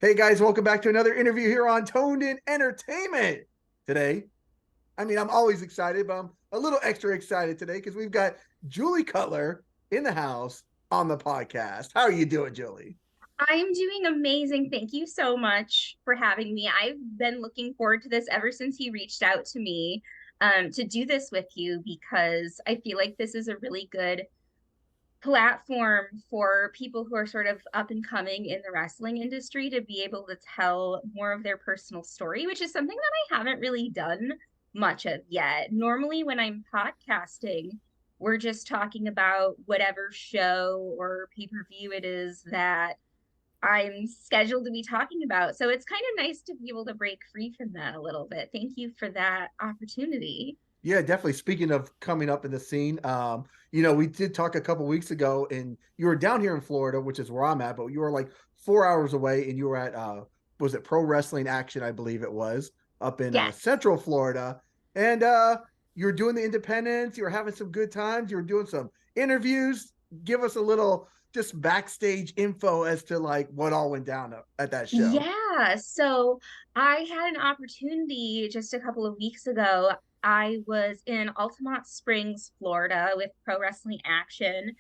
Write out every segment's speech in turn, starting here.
Hey guys, welcome back to another interview here on Toned In Entertainment. Today, I'm always excited, but I'm a little extra excited today because we've got Julie Cutler in the house on the podcast. How are you doing, Julie? I'm doing amazing. Thank you so much for having me. I've been looking forward to this ever since you reached out to me to do this with you because I feel like this is a really good platform for people who are sort of up and coming in the wrestling industry to be able to tell more of their personal story, which is something that I haven't really done much of yet. Normally, when I'm podcasting, we're just talking about whatever show or pay-per-view it is that I'm scheduled to be talking about. So it's kind of nice to be able to break free from that a little bit. Thank you for that opportunity. Yeah, definitely. Speaking of coming up in the scene, we did talk a couple weeks ago, and you were down here in Florida, which is where I'm at, but you were like 4 hours away, and you were at was it Pro Wrestling Action, I believe it was, up in Yes. Central Florida, and you were doing the independents. You were having some good times. You were doing some interviews. Give us a little just backstage info as to like what all went down at that show. Yeah. So I had an opportunity just a couple of weeks ago. I was in Altamont Springs, Florida with Pro Wrestling Action,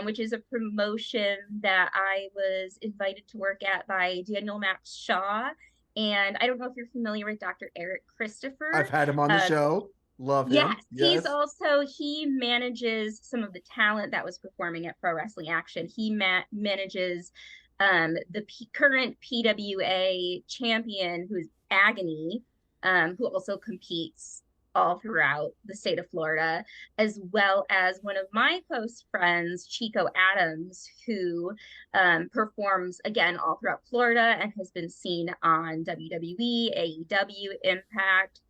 which is a promotion that I was invited to work at by Daniel Max Shaw. And I don't know if you're familiar with Dr. Eric I've Christopher. had him on the Uh, show. Love Yes, him. he's Yes. also he manages some of the talent that was performing at Pro Wrestling Action. He manages the current PWA champion, who's Agony, who also competes all throughout the state of Florida, as well as one of my close friends, Chico Adams, who performs again all throughout Florida and has been seen on WWE, AEW, Impact.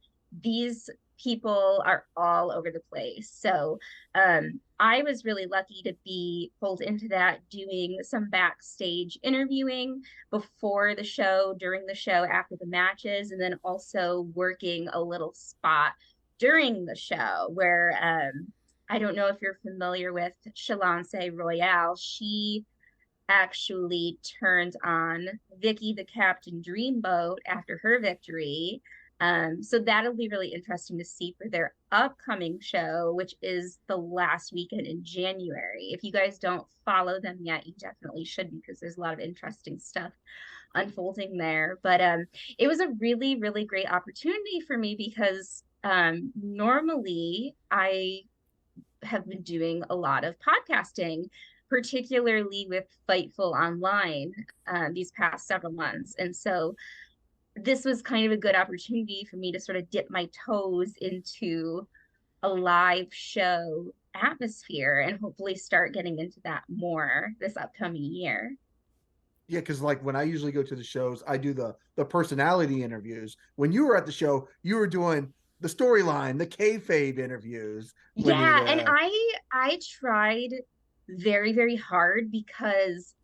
These people are all over the place. So I was really lucky to be pulled into that, doing some backstage interviewing before the show, during the show, after the matches, and then also working a little spot during the show where I don't know if you're familiar with Shalonce Royal. She actually turned on Vicky the Captain Dreamboat after her victory. So that'll be really interesting to see for their upcoming show, which is the last weekend in January. If you guys don't follow them yet, you definitely should because there's a lot of interesting stuff unfolding there. But it was a really, really great opportunity for me because normally I have been doing a lot of podcasting, particularly with Fightful Online these past several months. And so this was kind of a good opportunity for me to sort of dip my toes into a live show atmosphere and hopefully start getting into that more this upcoming year. Yeah, because like when I usually go to the shows, I do the personality interviews. When you were at the show, you were doing the storyline, the kayfabe interviews when you were Yeah, and there. I tried very, very hard because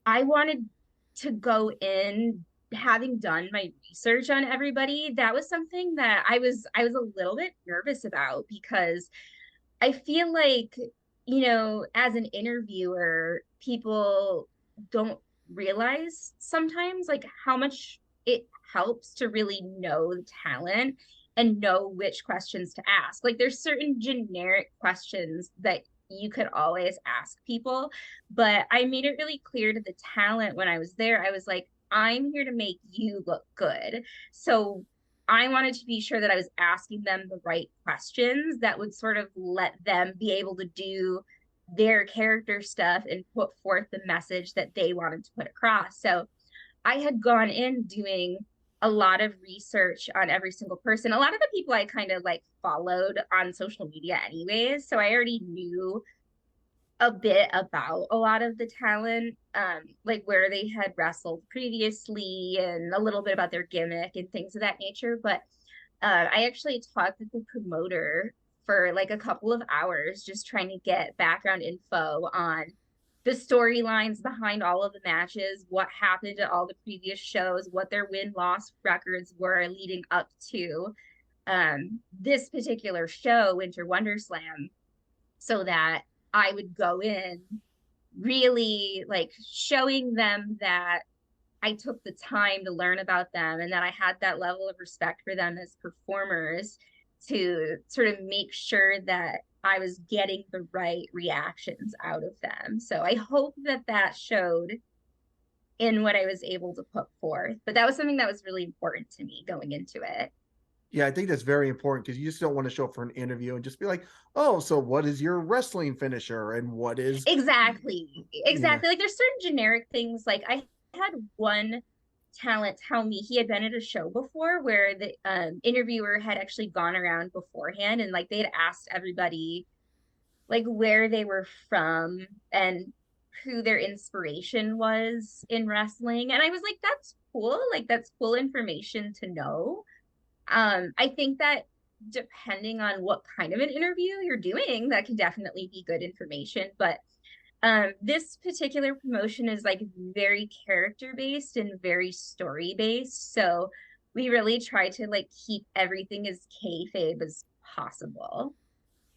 I wanted to go in having done my research on everybody. That was something that I was a little bit nervous about because I feel like, as an interviewer, people don't realize sometimes like how much it helps to really know the talent and know which questions to ask. Like there's certain generic questions that you could always ask people, but I made it really clear to the talent when I was there. I was like, I'm here to make you look good. So I wanted to be sure that I was asking them the right questions that would sort of let them be able to do their character stuff and put forth the message that they wanted to put across. So I had gone in doing a lot of research on every single person. A lot of the people I kind of like followed on social media anyways. So I already knew a bit about a lot of the talent, like where they had wrestled previously and a little bit about their gimmick and things of that nature. But I actually talked with the promoter for like a couple of hours, just trying to get background info on the storylines behind all of the matches, what happened at all the previous shows, what their win loss records were leading up to this particular show, Winter Wonder Slam, so that I would go in really like showing them that I took the time to learn about them and that I had that level of respect for them as performers to sort of make sure that I was getting the right reactions out of them. So I hope that that showed in what I was able to put forth. But that was something that was really important to me going into it. Yeah, I think that's very important because you just don't want to show up for an interview and just be like, oh, so what is your wrestling finisher and what is, Exactly. you know, Exactly. Like there's certain generic things. Like I had one talent tell me he had been at a show before where the interviewer had actually gone around beforehand and like they had asked everybody like where they were from and who their inspiration was in wrestling. And I was like, that's cool. Like that's cool information to know. I think that depending on what kind of an interview you're doing, that can definitely be good information. But this particular promotion is like very character based and very story based. So we really try to like keep everything as kayfabe as possible.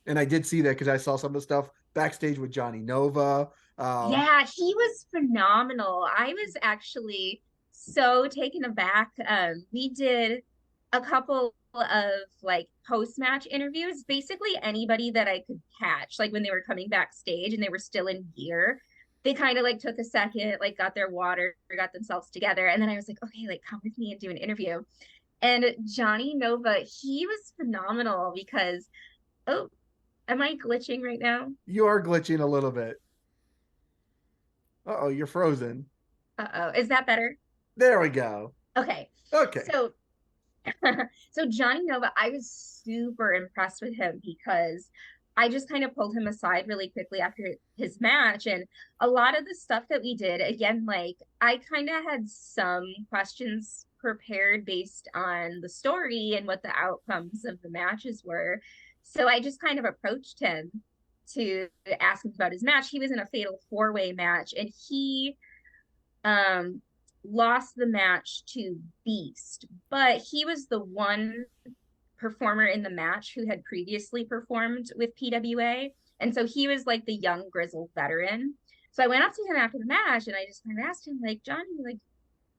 and I did see that because I saw some of the stuff backstage with Johnny Nova. Yeah, he was phenomenal. I was actually so taken aback. We did a couple of like post-match interviews, basically anybody that I could catch, like when they were coming backstage and they were still in gear. They kind of like took a second, like got their water, got themselves together. And then I was like, okay, like come with me and do an interview. And Johnny Nova, he was phenomenal because, oh, am I glitching right now? You are glitching a little bit. Uh-oh, you're frozen. Uh-oh, is that better? There we go. Okay. Okay. So so Johnny Nova, I was super impressed with him because I just kind of pulled him aside really quickly after his match. And a lot of the stuff that we did, again, like I kind of had some questions prepared based on the story and what the outcomes of the matches were. So I just kind of approached him to ask him about his match. He was in a fatal four-way match and he um lost the match to Beast, but he was the one performer in the match who had previously performed with PWA. And so he was like the young grizzled veteran. So I went up to him after the match and I just kind of asked him, like, Johnny, like,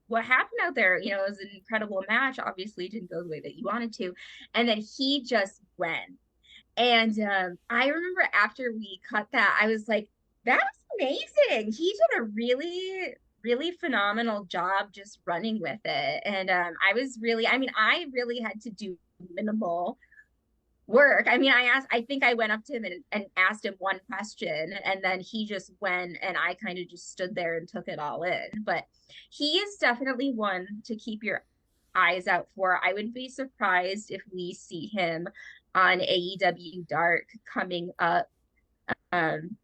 what happened out there? You know, it was an incredible match. Obviously, it didn't go the way that you wanted to. And then he just went. And I remember after we cut that, I was like, that was amazing. He did a really, really phenomenal job just running with it. And I was really, I mean, I really had to do minimal work. I mean, I think I went up to him and asked him one question, and then he just went, and I kind of just stood there and took it all in. But he is definitely one to keep your eyes out for. I would be surprised if we see him on AEW Dark coming up um,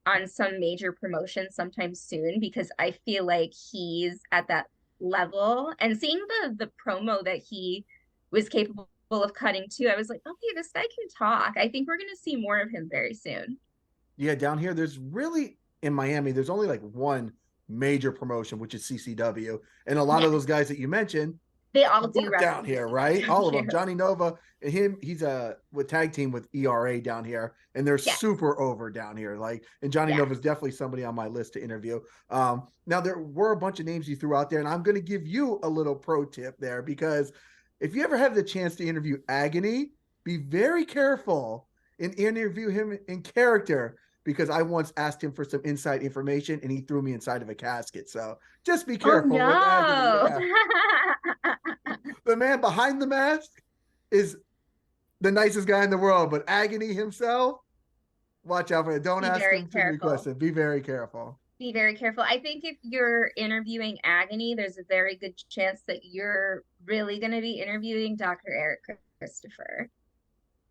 on some major promotion sometime soon because I feel like he's at that level. And seeing the promo that he was capable of cutting too, I was like, okay, this guy can talk. I think we're gonna see more of him very soon. Yeah, down here, there's really in Miami, there's only like one major promotion, which is CCW. And a lot of Yes, those guys that you mentioned they all do work down wrestling here, with right? All of them. CCW. Johnny Nova and him, he's with tag team with ERA down here, and they're Yes, super over down here. Like, and Johnny yes. Nova is definitely somebody on my list to interview. Now there were a bunch of names you threw out there, and I'm going to give you a little pro tip there because if you ever have the chance to interview Agony, be very careful and interview him in character because I once asked him for some inside information and he threw me inside of a casket. So just be Oh careful with Agony. no. Yeah. The man behind the mask is the nicest guy in the world, but Agony himself, watch out for it. Don't Be ask very him too many careful. questions. Be very careful. Be very careful. I think if you're interviewing Agony, there's a very good chance that you're really going to be interviewing Dr. Eric Christopher.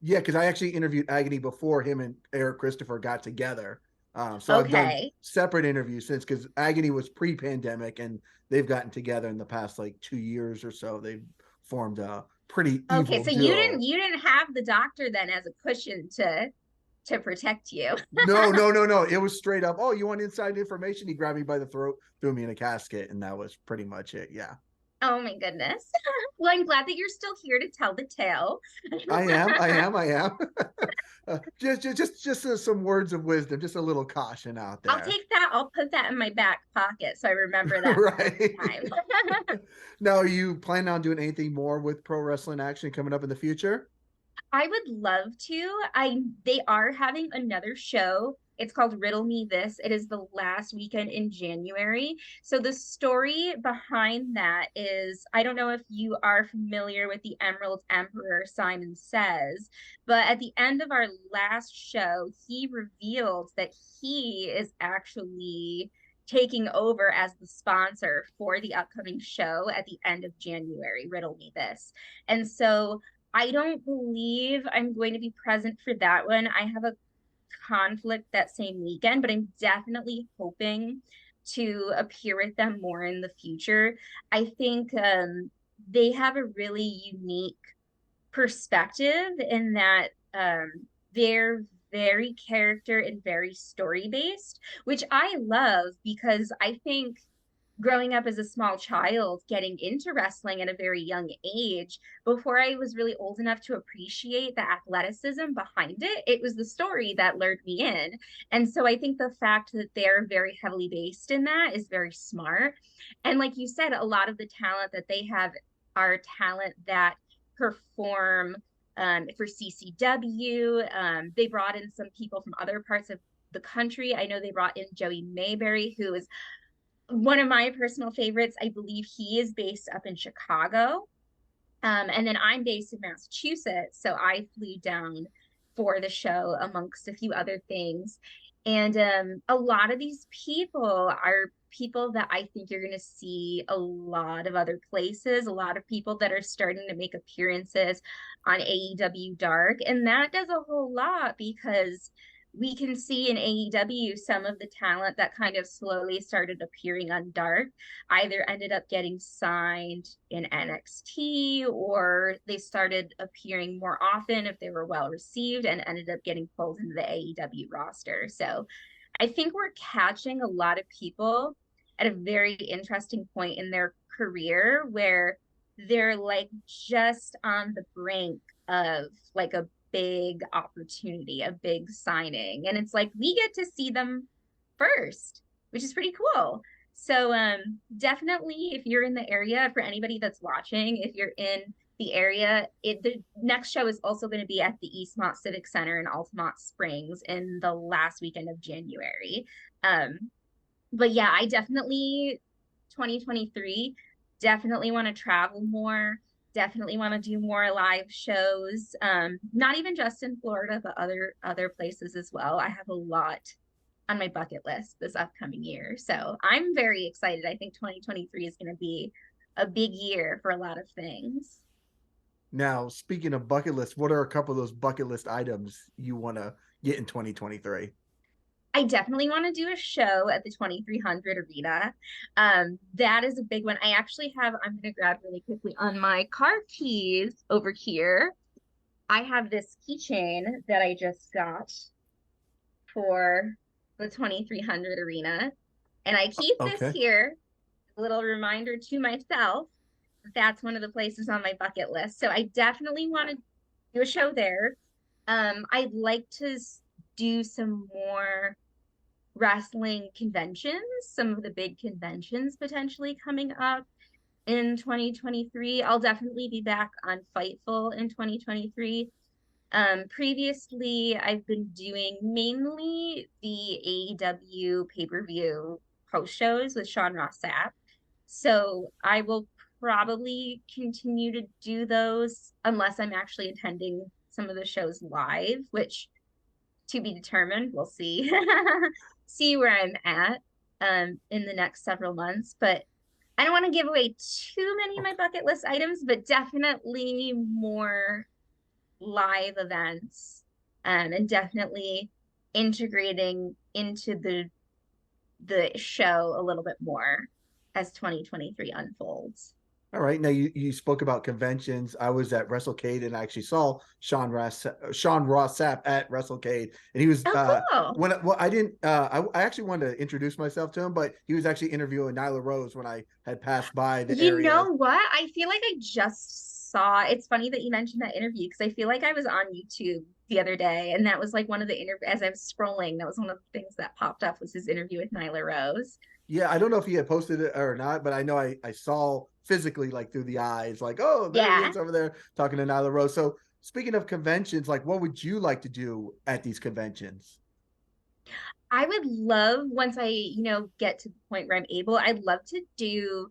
Yeah, because I actually interviewed Agony before him and Eric Christopher got together. So I've done Okay. separate interviews since because Agony was pre-pandemic and they've gotten together in the past like 2 years or so. They've formed a pretty Okay, evil so duo. you didn't have the doctor then as a cushion to protect you. No. It was straight up. Oh, you want inside information? He grabbed me by the throat, threw me in a casket, and that was pretty much it. Yeah. Oh my goodness. Well, I'm glad that you're still here to tell the tale. I am. Just some words of wisdom, just a little caution out I'll there. take that. I'll put that in my back pocket so I remember that for Right. next time. Now, are you planning on doing anything more with pro wrestling action coming up in the future? I would love to. They are having another show. It's called Riddle Me This. It is the last weekend in January. So the story behind that is, I don't know if you are familiar with the Emerald Emperor Simon Says, but at the end of our last show, he revealed that he is actually taking over as the sponsor for the upcoming show at the end of January, Riddle Me This. And so I don't believe I'm going to be present for that one. I have a conflict that same weekend, but I'm definitely hoping to appear with them more in the future. I think they have a really unique perspective in that they're very character and very story based, which I love because I think growing up as a small child, getting into wrestling at a very young age, before I was really old enough to appreciate the athleticism behind it, it was the story that lured me in. And so I think the fact that they're very heavily based in that is very smart. And like you said, a lot of the talent that they have are talent that perform for CCW. They brought in some people from other parts of the country. I know they brought in Joey Mayberry, who is one of my personal favorites. I believe he is based up in Chicago. And then I'm based in Massachusetts. So I flew down for the show amongst a few other things. And a lot of these people are people that I think you're going to see a lot of other places, a lot of people that are starting to make appearances on AEW Dark. And that does a whole lot because we can see in AEW some of the talent that kind of slowly started appearing on Dark either ended up getting signed in NXT or they started appearing more often if they were well received and ended up getting pulled into the AEW roster. So I think we're catching a lot of people at a very interesting point in their career where they're like just on the brink of like a big opportunity, a big signing. And it's like we get to see them first, which is pretty cool. So definitely if you're in the area, for anybody that's watching, if you're in the area, the next show is also going to be at the Eastmont Civic Center in Altamont Springs in the last weekend of January. Um, but yeah, I definitely 2023 definitely want to travel more, definitely want to do more live shows, not even just in Florida but other places as well. I have a lot on my bucket list this upcoming year, so I'm very excited. I think 2023 is going to be a big year for a lot of things. Now, speaking of bucket list, what are a couple of those bucket list items you want to get in 2023? I definitely want to do a show at the 2300 Arena. That is a big one. I actually have, I'm going to grab really quickly on my car keys over here. I have this keychain that I just got for the 2300 Arena. And I keep this Okay. here, a little reminder to myself. That's one of the places on my bucket list. So I definitely want to do a show there. I'd like to do some more wrestling conventions, some of the big conventions potentially coming up in 2023. I'll definitely be back on Fightful in 2023. Previously, I've been doing mainly the AEW pay-per-view post shows with Sean Ross Sapp. So I will probably continue to do those unless I'm actually attending some of the shows live, which to be determined. We'll see. See where I'm at in the next several months. But I don't want to give away too many of my bucket list items, but definitely more live events and definitely integrating into the show a little bit more as 2023 unfolds. All right. Now you spoke about conventions. I was at WrestleCade and I actually saw Sean Ross Sapp at WrestleCade, and he was Oh, cool. well I didn't I actually wanted to introduce myself to him, but he was actually interviewing Nyla Rose when I had passed by the You area. know what? I feel like I just saw, it's funny that you mentioned that interview because I feel like I was on YouTube the other day and that was like one of the interview as I was scrolling, that was one of the things that popped up was his interview with Nyla Rose. Yeah, I don't know if he had posted it or not, but I know I saw physically like through the eyes, like, oh, there he Yeah. is over there talking to Nyla Rose. So speaking of conventions, like what would you like to do at these conventions? I would love once I, get to the point where I'm able, I'd love to do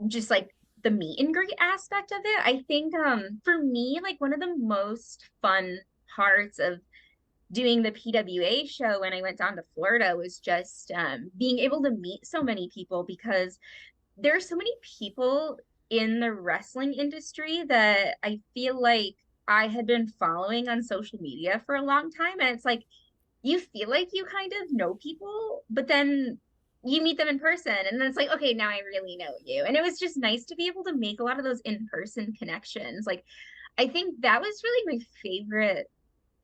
just like the meet and greet aspect of it. I think for me, like one of the most fun parts of doing the PWA show when I went down to Florida was just being able to meet so many people because there are so many people in the wrestling industry that I feel like I had been following on social media for a long time. And it's like you feel like you kind of know people, but then you meet them in person and then it's like, okay, now I really know you. And it was just nice to be able to make a lot of those in-person connections. Like I think that was really my favorite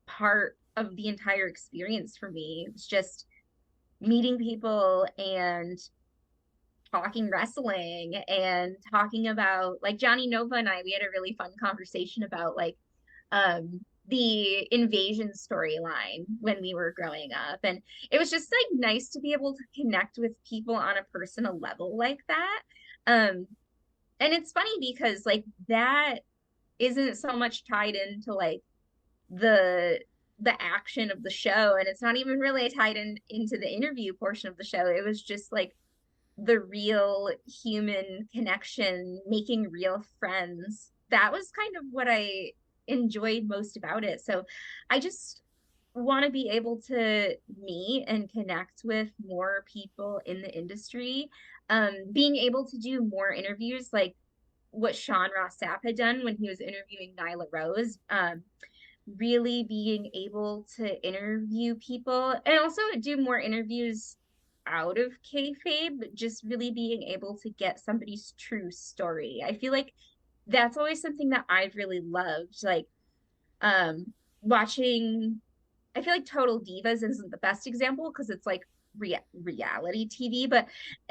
part of the entire experience for me. It was just meeting people and talking wrestling and talking about like Johnny Nova and I, we had a really fun conversation about like the invasion storyline when we were growing up. And it was just like nice to be able to connect with people on a personal level like that. Um, and it's funny because like that isn't so much tied into like the the action of the show and it's not even really tied into the interview portion of the show. It was just like the real human connection, making real friends. That was kind of what I enjoyed most about it. So I just want to be able to meet and connect with more people in the industry. Being able to do more interviews like what Sean Ross Sapp had done when he was interviewing Nyla Rose. Really being able to interview people and also do more interviews out of kayfabe, just really being able to get somebody's true story. I feel like that's always something that I've really loved. Like watching, I feel like Total Divas isn't the best example because it's like reality TV, but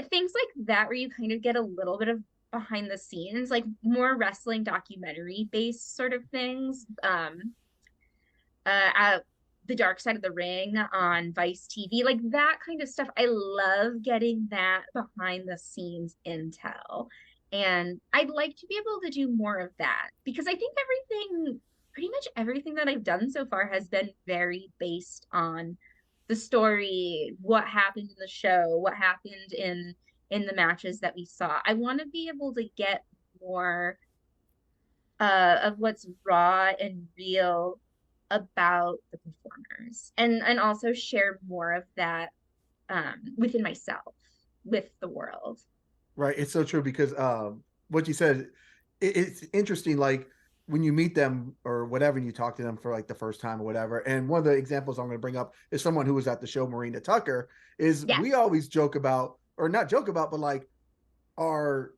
things like that where you kind of get a little bit of behind the scenes, like more wrestling documentary based sort of things. At the Dark Side of the Ring on Vice TV, like that kind of stuff. I love getting that behind the scenes intel. And I'd like to be able to do more of that because I think pretty much everything that I've done so far has been very based on the story, what happened in the show, what happened in the matches that we saw. I want to be able to get more of what's raw and real about the performers and also share more of that within myself with the world. Right. It's so true because what you said, it's interesting. Like when you meet them or whatever, and you talk to them for like the first time or whatever. And one of the examples I'm going to bring up is someone who was at the show, Marina Tucker, is Yes. we always joke about, or not joke about, but like our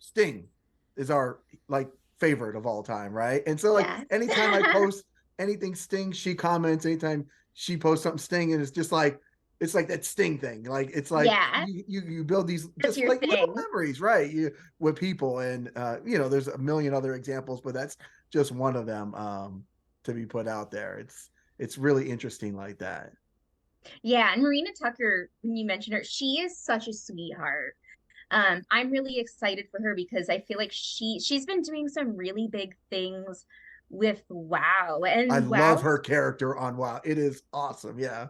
Sting is our like favorite of all time, right? And so like Yes. anytime I post anything Sting, she comments. Anytime she posts something Sting, and it's like that Sting thing. Like it's like Yeah. you build these That's just your like little thing. memories, right? You with people, and there's a million other examples, but that's just one of them to be put out there. It's really interesting like that. Yeah. And Marina Tucker, when you mentioned her, she is such a sweetheart. I'm really excited for her because I feel like she's been doing some really big things with WoW I and love WoW her is character on WoW. It is awesome. Yeah.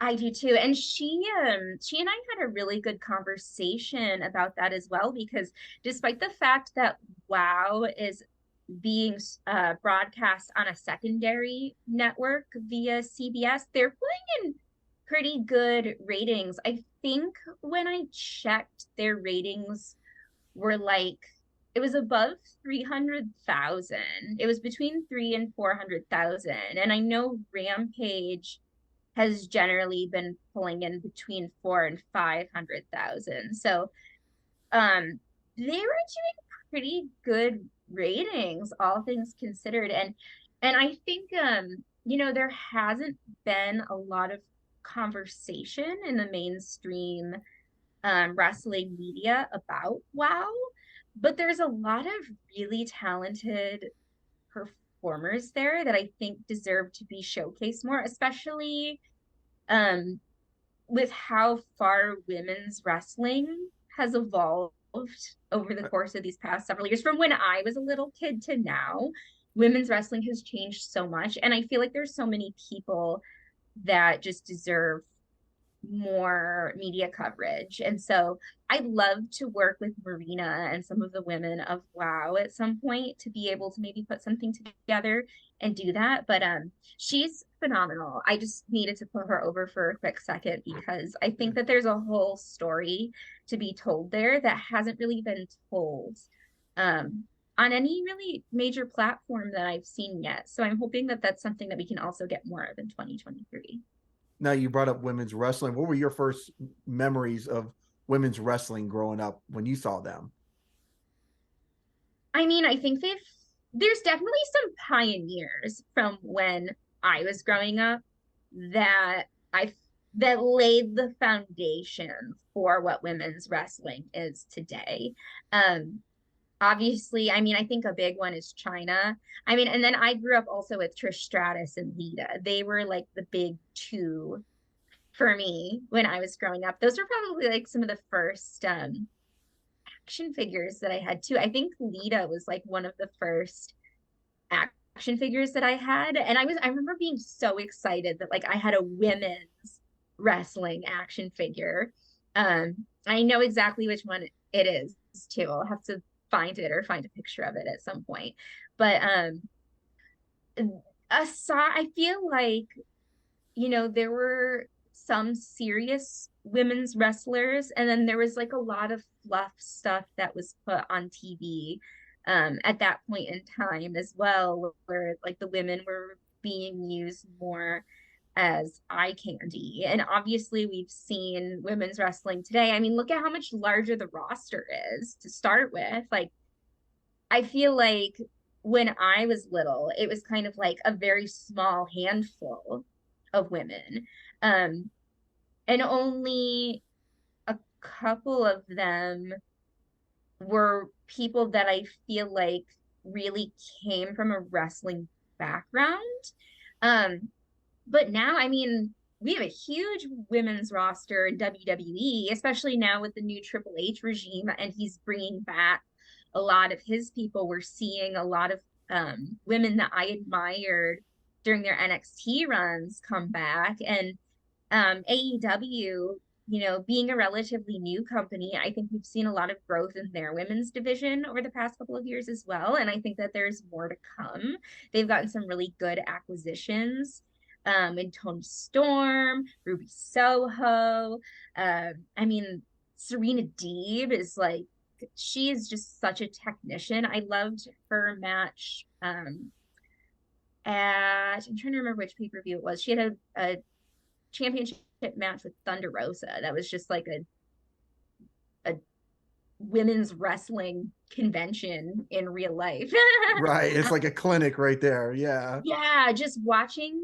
I do too. And she and I had a really good conversation about that as well because despite the fact that WoW is being broadcast on a secondary network via CBS, they're pulling in pretty good ratings. I think when I checked, their ratings were like it was above 300,000. It was between 3 and 400,000. And I know Rampage has generally been pulling in between 4 and 500,000. So they were doing pretty good ratings, all things considered. And I think there hasn't been a lot of conversation in the mainstream wrestling media about WoW, but there's a lot of really talented performers there that I think deserve to be showcased more, especially um with how far women's wrestling has evolved over the course of these past several years. From when I was a little kid to now, women's wrestling has changed so much. And I feel like there's so many people that just deserve more media coverage. And so I'd love to work with Marina and some of the women of WoW at some point to be able to maybe put something together and do that. But she's phenomenal. I just needed to put her over for a quick second because I think that there's a whole story to be told there that hasn't really been told on any really major platform that I've seen yet. So I'm hoping that that's something that we can also get more of in 2023. Now, you brought up women's wrestling. What were your first memories of women's wrestling growing up when you saw them? I mean, I think there's definitely some pioneers from when I was growing up that I that laid the foundation for what women's wrestling is today. Um, Obviously, I mean, I think a big one is China. I mean, and then I grew up also with Trish Stratus and Lita. They were like the big two for me when I was growing up. Those were probably like some of the first action figures that I had too. I think Lita was like one of the first action figures that I had. And I remember being so excited that like I had a women's wrestling action figure. I know exactly which one it is too. I'll have to find it or find a picture of it at some point. But aside, I feel like there were some serious women's wrestlers, and then there was like a lot of fluff stuff that was put on TV at that point in time as well, where like the women were being used more as eye candy. And obviously, we've seen women's wrestling today. I mean, look at how much larger the roster is to start with. Like, I feel like when I was little, it was kind of like a very small handful of women. Um, and only a couple of them were people that I feel like really came from a wrestling background. Um, but now, I mean, we have a huge women's roster in WWE, especially now with the new Triple H regime, and he's bringing back a lot of his people. We're seeing a lot of women that I admired during their NXT runs come back. And AEW, being a relatively new company, I think we've seen a lot of growth in their women's division over the past couple of years as well. And I think that there's more to come. They've gotten some really good acquisitions in Toni Storm, Ruby Soho. I mean, Serena Deeb is like, she is just such a technician. I loved her match I'm trying to remember which pay-per-view it was. She had a championship match with Thunder Rosa. That was just like a women's wrestling convention in real life. Right. It's like a clinic right there. Yeah. Yeah, just watching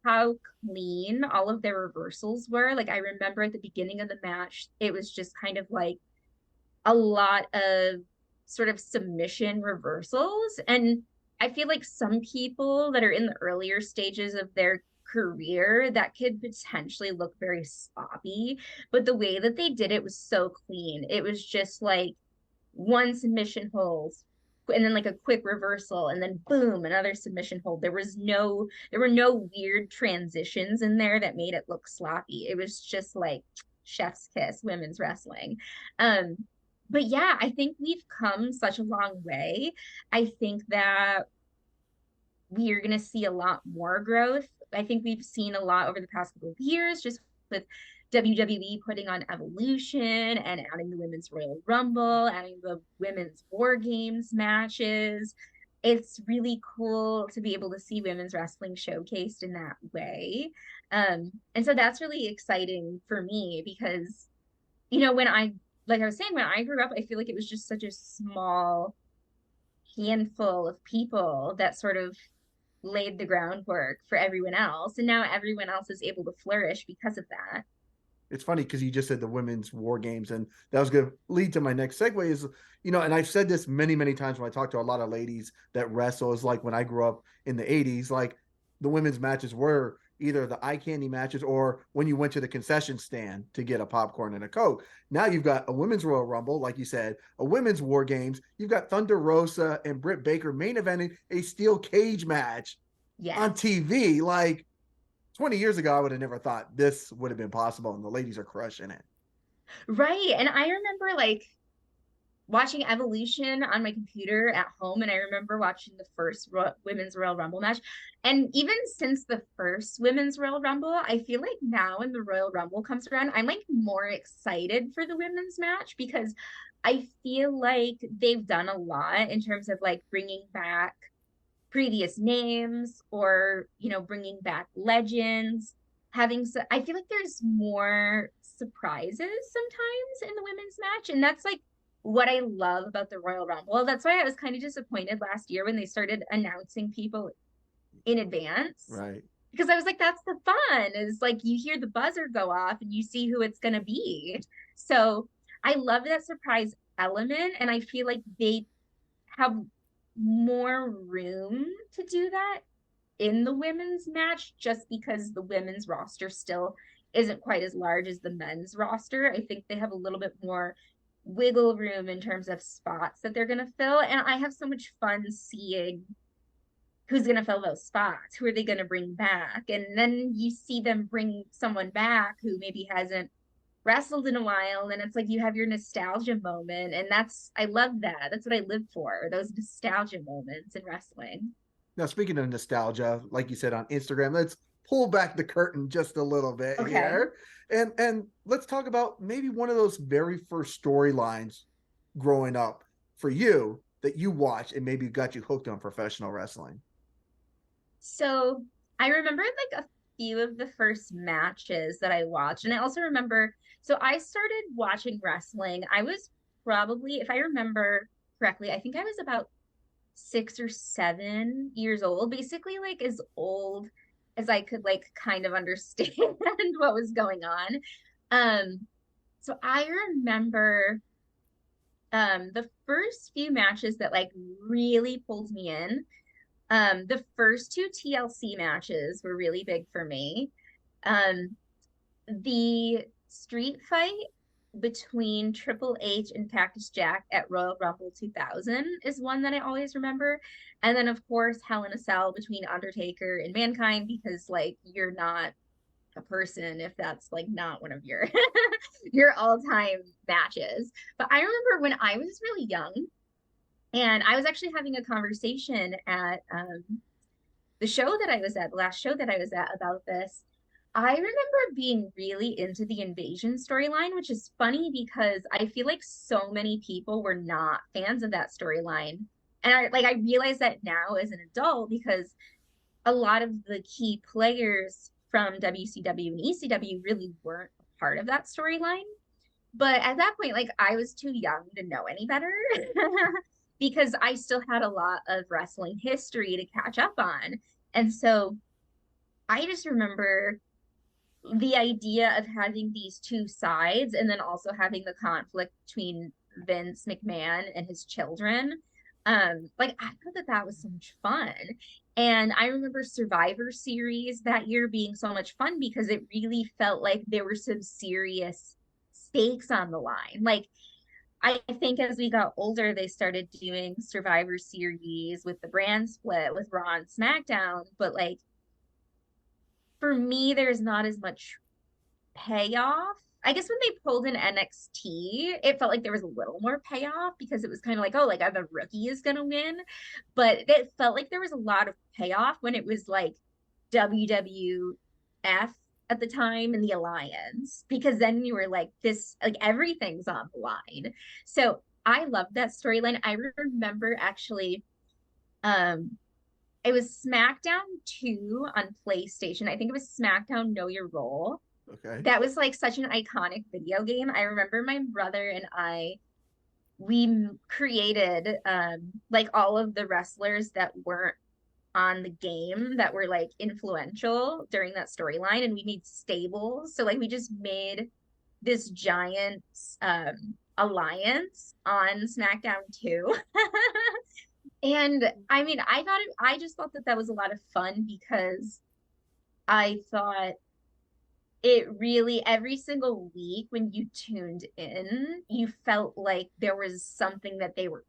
how clean all of their reversals were. Like I remember at the beginning of the match, it was just kind of like a lot of sort of submission reversals. And I feel like some people that are in the earlier stages of their career, that could potentially look very sloppy, but the way that they did it was so clean. It was just like one submission hold and then like a quick reversal and then boom, another submission hold. There were no weird transitions in there that made it look sloppy. It was just like chef's kiss women's wrestling. But yeah, I think we've come such a long way. I think that we are going to see a lot more growth. I think we've seen a lot over the past couple of years, just with WWE putting on Evolution and adding the Women's Royal Rumble, adding the Women's War Games matches. It's really cool to be able to see women's wrestling showcased in that way. And so that's really exciting for me because, when I like I was saying, when I grew up, I feel like it was just such a small handful of people that sort of laid the groundwork for everyone else. And now everyone else is able to flourish because of that. It's funny because you just said the women's war games, and that was going to lead to my next segue is, and I've said this many, many times when I talk to a lot of ladies that wrestle, is like when I grew up in the 80s, like the women's matches were either the eye candy matches or when you went to the concession stand to get a popcorn and a Coke. Now you've got a women's Royal Rumble, like you said, a women's war games. You've got Thunder Rosa and Britt Baker main eventing a steel cage match on Yes. TV. Like, 20 years ago, I would have never thought this would have been possible, and the ladies are crushing it. Right. And I remember like watching Evolution on my computer at home, and I remember watching the first Women's Royal Rumble match. And even since the first Women's Royal Rumble, I feel like now when the Royal Rumble comes around, I'm like more excited for the women's match because I feel like they've done a lot in terms of like bringing back previous names or, bringing back legends. I feel like there's more surprises sometimes in the women's match. And that's like what I love about the Royal Rumble. That's why I was kind of disappointed last year when they started announcing people in advance. Right. Because I was like, that's the fun, is like you hear the buzzer go off and you see who it's going to be. So I love that surprise element. And I feel like they have more room to do that in the women's match just because the women's roster still isn't quite as large as the men's roster. I think they have a little bit more wiggle room in terms of spots that they're going to fill. And I have so much fun seeing who's going to fill those spots, who are they going to bring back. And then you see them bring someone back who maybe hasn't wrestled in a while, and it's like you have your nostalgia moment, and I love that's what I live for, those nostalgia moments in wrestling. Now, speaking of nostalgia, like you said on Instagram, let's pull back the curtain just a little bit Okay. here, and let's talk about maybe one of those very first storylines growing up for you that you watched and maybe got you hooked on professional wrestling. So I remember like a few of the first matches that I watched, and I also remember, so I started watching wrestling, I was probably, if I remember correctly, I think I was about 6 or 7 years old, basically like as old as I could like kind of understand what was going on. So I remember the first few matches that like really pulled me in. The first two TLC matches were really big for me. Um, the street fight between Triple H and Cactus Jack at Royal Rumble 2000 is one that I always remember. And then, of course, Hell in a Cell between Undertaker and Mankind, because, like, you're not a person if that's like not one of your your all-time matches. But I remember when I was really young and I was actually having a conversation at the show that I was at, the last show that I was at about this. I remember being really into the Invasion storyline, which is funny because I feel like so many people were not fans of that storyline. And I realize that now as an adult because a lot of the key players from WCW and ECW really weren't a part of that storyline. But at that point, like I was too young to know any better because I still had a lot of wrestling history to catch up on. And so I just remember the idea of having these two sides and then also having the conflict between Vince McMahon and his children. Like I thought that was so much fun. And I remember Survivor Series that year being so much fun because it really felt like there were some serious stakes on the line. Like I think as we got older, they started doing Survivor Series with the brand split with Raw and SmackDown. But like for me, there's not as much payoff. I guess when they pulled in NXT, it felt like there was a little more payoff because it was kind of like, oh, like the rookie is gonna win. But it felt like there was a lot of payoff when it was like WWF at the time and the Alliance, because then you were like, this, like everything's on the line. So I love that storyline. I remember actually um it was SmackDown 2 on PlayStation. I think it was SmackDown Know Your Role. Okay. That was like such an iconic video game. I remember my brother and we created like all of the wrestlers that weren't on the game that were like influential during that storyline, and we made stables. So like we just made this giant alliance on SmackDown 2. And I mean, I just thought that that was a lot of fun because I thought it really, every single week when you tuned in, you felt like there was something that they were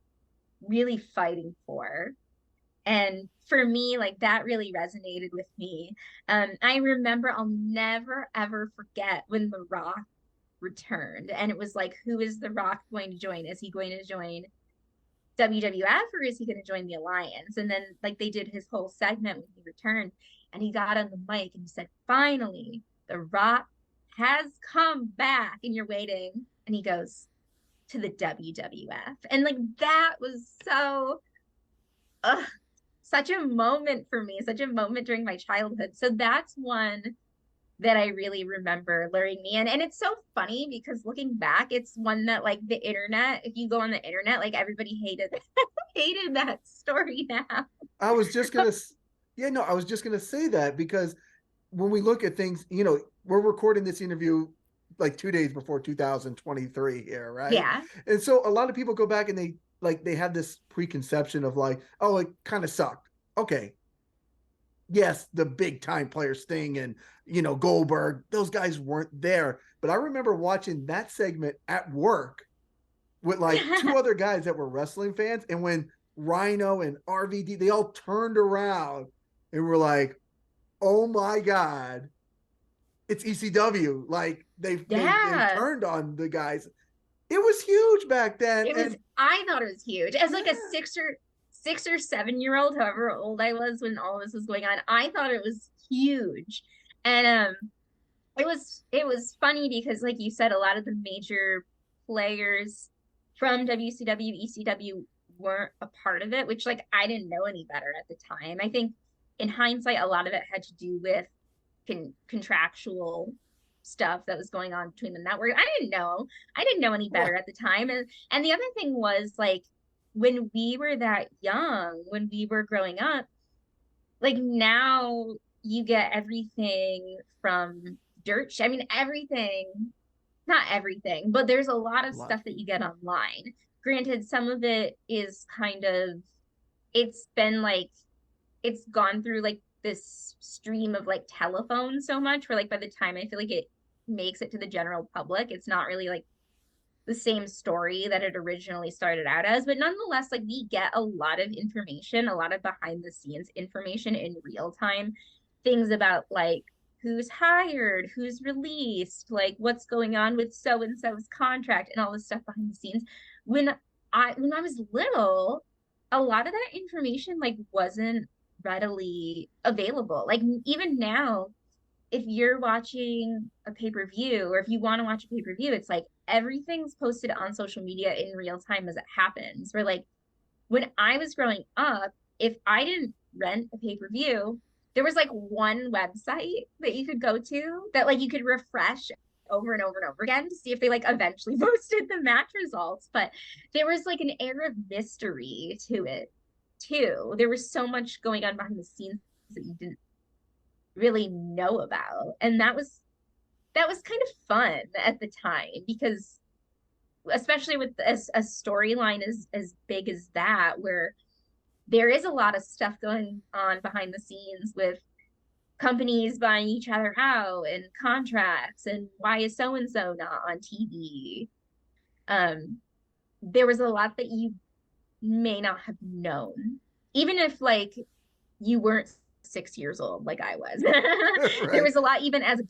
really fighting for. And for me, like that really resonated with me. I remember I'll never ever forget when The Rock returned, and it was like, who is The Rock going to join? Is he going to join WWF or is he going to join the Alliance? And then like they did his whole segment when he returned, and he got on the mic and he said, "Finally, The Rock has come back," and you're waiting, and he goes, "To the WWF," and like that was so. Such a moment for me, such a moment during my childhood. So that's one that I really remember luring me in. And it's so funny because looking back, it's one that like the internet, if you go on the internet, like everybody hated that story now. I was just gonna, yeah, no, I was just gonna say that because when we look at things, you know, we're recording this interview like 2 days before 2023 here, right? Yeah. And so a lot of people go back and they have this preconception of like, oh, it kind of sucked. Okay, yes, the big time players Sting and Goldberg, those guys weren't there. But I remember watching that segment at work with like two other guys that were wrestling fans, and when Rhino and RVD, they all turned around and were like, "Oh my god, it's ECW!" Like they've turned on the guys. It was huge back then. I thought it was huge. As like a 6 or 7 year old, however old I was when all this was going on, I thought it was huge. And it was funny because like you said, a lot of the major players from WCW, ECW weren't a part of it, which like I didn't know any better at the time. I think in hindsight, a lot of it had to do with contractual stuff that was going on between the network. I didn't know any better at the time. And the other thing was like when we were that young, when we were growing up, like now you get everything from I mean, everything, not everything, but there's a lot of stuff that you get online. Granted, some of it is kind of, it's been like, it's gone through like this stream of like telephone so much where like by the time I feel like it makes it to the general public, it's not really like the same story that it originally started out as. But nonetheless, like we get a lot of information, a lot of behind the scenes information in real time, things about like who's hired, who's released, like what's going on with so and so's contract and all this stuff behind the scenes. When I was little, a lot of that information like wasn't readily available. Like even now, if you're watching a pay-per-view or if you want to watch a pay-per-view, it's like everything's posted on social media in real time as it happens. Where like when I was growing up, if I didn't rent a pay-per-view, there was like one website that you could go to that like you could refresh over and over and over again to see if they like eventually posted the match results. But there was like an air of mystery to it too. There was so much going on behind the scenes that you didn't really know about, and that was kind of fun at the time because especially with a storyline as big as that, where there is a lot of stuff going on behind the scenes with companies buying each other out and contracts and why is so and so not on TV. There was a lot that you may not have known, even if like you weren't 6 years old like I was. Right. There was a lot even as an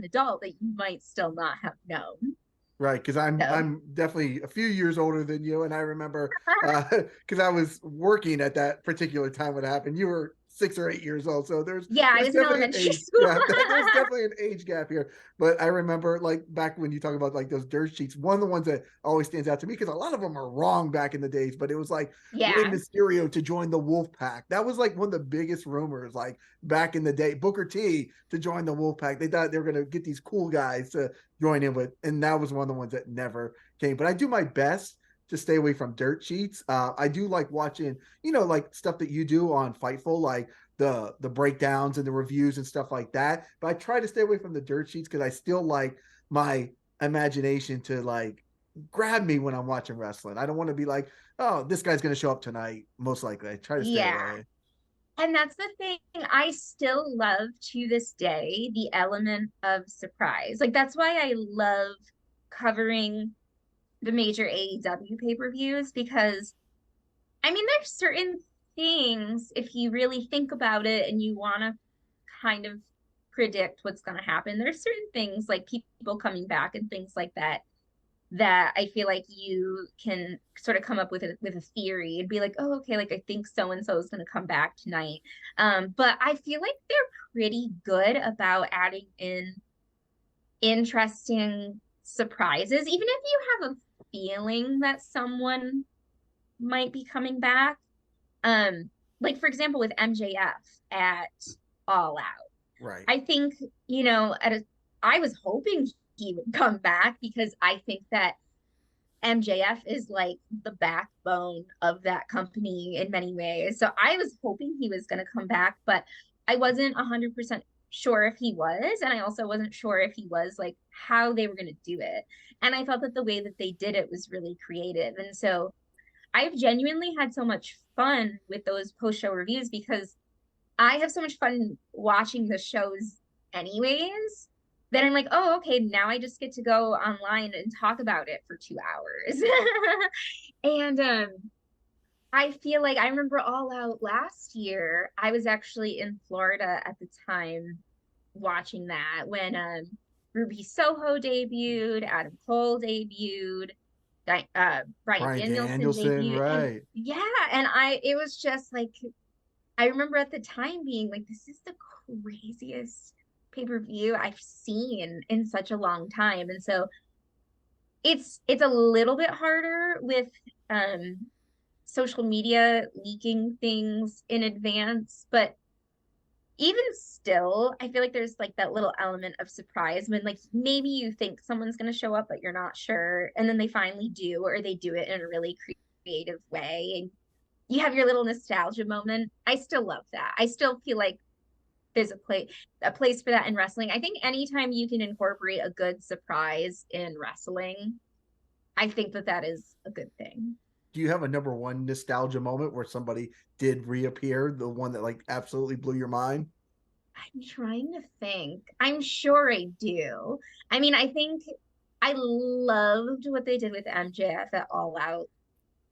adult that you might still not have known. Right, because I'm definitely a few years older than you, and I remember because I was working at that particular time when it happened. You were 6 or 8 years old. So Yeah, I there's was in definitely an elementary age school. gap. There's definitely an age gap here. But I remember like back when you talk about like those dirt sheets, one of the ones that always stands out to me, because a lot of them are wrong back in the days, but it was like Rey Yeah. Mysterio to join the Wolf Pack. That was like one of the biggest rumors, like back in the day. Booker T to join the Wolf Pack. They thought they were going to get these cool guys to join in with, and that was one of the ones that never came. But I do my best to stay away from dirt sheets. I do like watching, like stuff that you do on Fightful, like the breakdowns and the reviews and stuff like that. But I try to stay away from the dirt sheets because I still like my imagination to like grab me when I'm watching wrestling. I don't want to be like, oh, this guy's going to show up tonight. Most likely, I try to stay Yeah. away. And that's the thing. I still love to this day the element of surprise. Like that's why I love covering the major AEW pay-per-views, because I mean there's certain things, if you really think about it and you want to kind of predict what's going to happen, there's certain things like people coming back and things like that that I feel like you can sort of come up with a theory and be like, oh, okay, like I think so and so is going to come back tonight. But I feel like they're pretty good about adding in interesting surprises, even if you have a feeling that someone might be coming back. Like for example, with MJF at All Out, Right. I think, I was hoping he would come back because I think that MJF is like the backbone of that company in many ways. So I was hoping he was going to come back, but I wasn't 100% sure if he was. And I also wasn't sure if he was, like how they were going to do it. And I thought that the way that they did it was really creative. And so I've genuinely had so much fun with those post show reviews because I have so much fun watching the shows anyways. Then I'm like, oh, okay, now I just get to go online and talk about it for 2 hours. And I feel like I remember All Out last year. I was actually in Florida at the time watching that when Ruby Soho debuted, Adam Cole debuted, Brian Brian Danielson Danielson, debuted, and right. yeah, and it was just like I remember at the time being like, this is the craziest pay-per-view I've seen in such a long time. And so it's a little bit harder with social media leaking things in advance, but even still, I feel like there's like that little element of surprise when like maybe you think someone's going to show up, but you're not sure. And then they finally do, or they do it in a really creative way. And you have your little nostalgia moment. I still love that. I still feel like there's a place for that in wrestling. I think anytime you can incorporate a good surprise in wrestling, I think that that is a good thing. Do you have a number one nostalgia moment where somebody did reappear, the one that like absolutely blew your mind? I'm trying to think. I'm sure I do. I mean, I think I loved what they did with MJF at All Out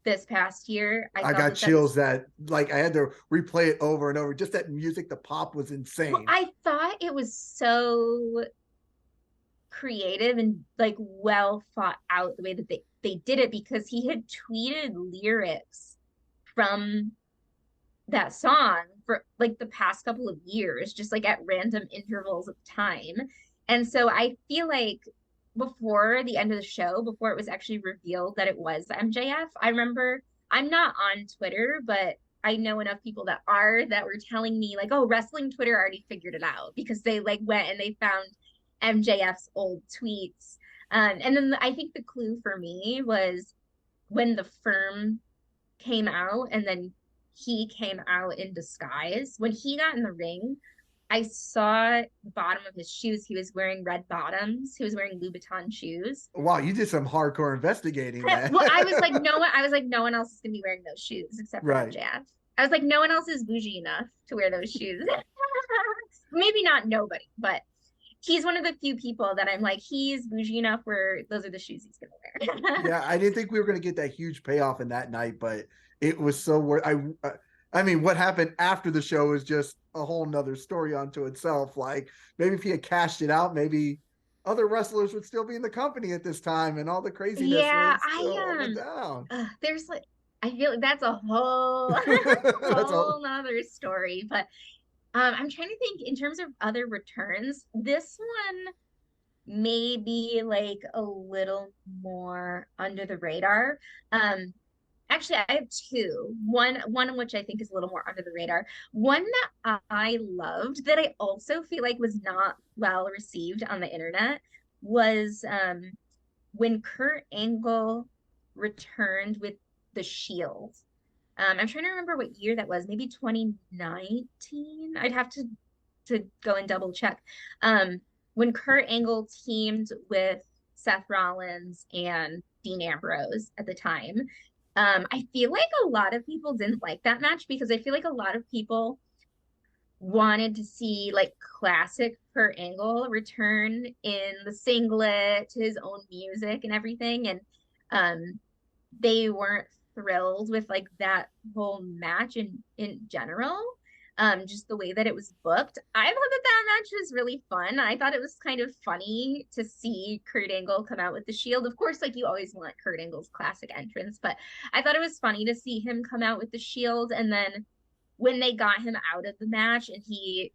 this past year. I I thought got that that was, chills that like I had to replay it over and over. Just that music, the pop was well, insane. I thought it was so creative and like well thought out the way that they did it, because he had tweeted lyrics from that song for like the past couple of years, just like at random intervals of time. And so I feel like before the end of the show, before it was actually revealed that it was MJF, I remember, I'm not on Twitter, but I know enough people that were telling me like, oh, wrestling Twitter already figured it out because they like went and they found MJF's old tweets. And then I think the clue for me was when the firm came out and then he came out in disguise. When he got in the ring, I saw the bottom of his shoes. He was wearing red bottoms. He was wearing Louboutin shoes. Wow, you did some hardcore investigating then. Well, I was like, no one else is gonna be wearing those shoes except for Right. MJF. I was like, no one else is bougie enough to wear those shoes. Maybe not nobody, but he's one of the few people that I'm like, he's bougie enough where those are the shoes he's gonna wear. Yeah, I didn't think we were going to get that huge payoff in that night, but it was so worth. I mean, what happened after the show is just a whole nother story unto itself. Like maybe if he had cashed it out, maybe other wrestlers would still be in the company at this time, and all the craziness Yeah, was still on the down. there's like I feel like that's a whole That's all. whole nother story. But I'm trying to think in terms of other returns. This one may be like a little more under the radar. Um, Actually, I have two. One of which I think is a little more under the radar. One that I loved that I also feel like was not well received on the internet was when Kurt Angle returned with the Shield. I'm trying to remember what year that was, maybe 2019. I'd have to go and double check. When Kurt Angle teamed with Seth Rollins and Dean Ambrose at the time. I feel like a lot of people didn't like that match because I feel like a lot of people wanted to see like classic Kurt Angle return in the singlet to his own music and everything. And they weren't thrilled with like that whole match in general. Just the way that it was booked. I thought that that match was really fun. I thought it was kind of funny to see Kurt Angle come out with the Shield. Of course, like you always want Kurt Angle's classic entrance, but I thought it was funny to see him come out with the Shield. And then when they got him out of the match and he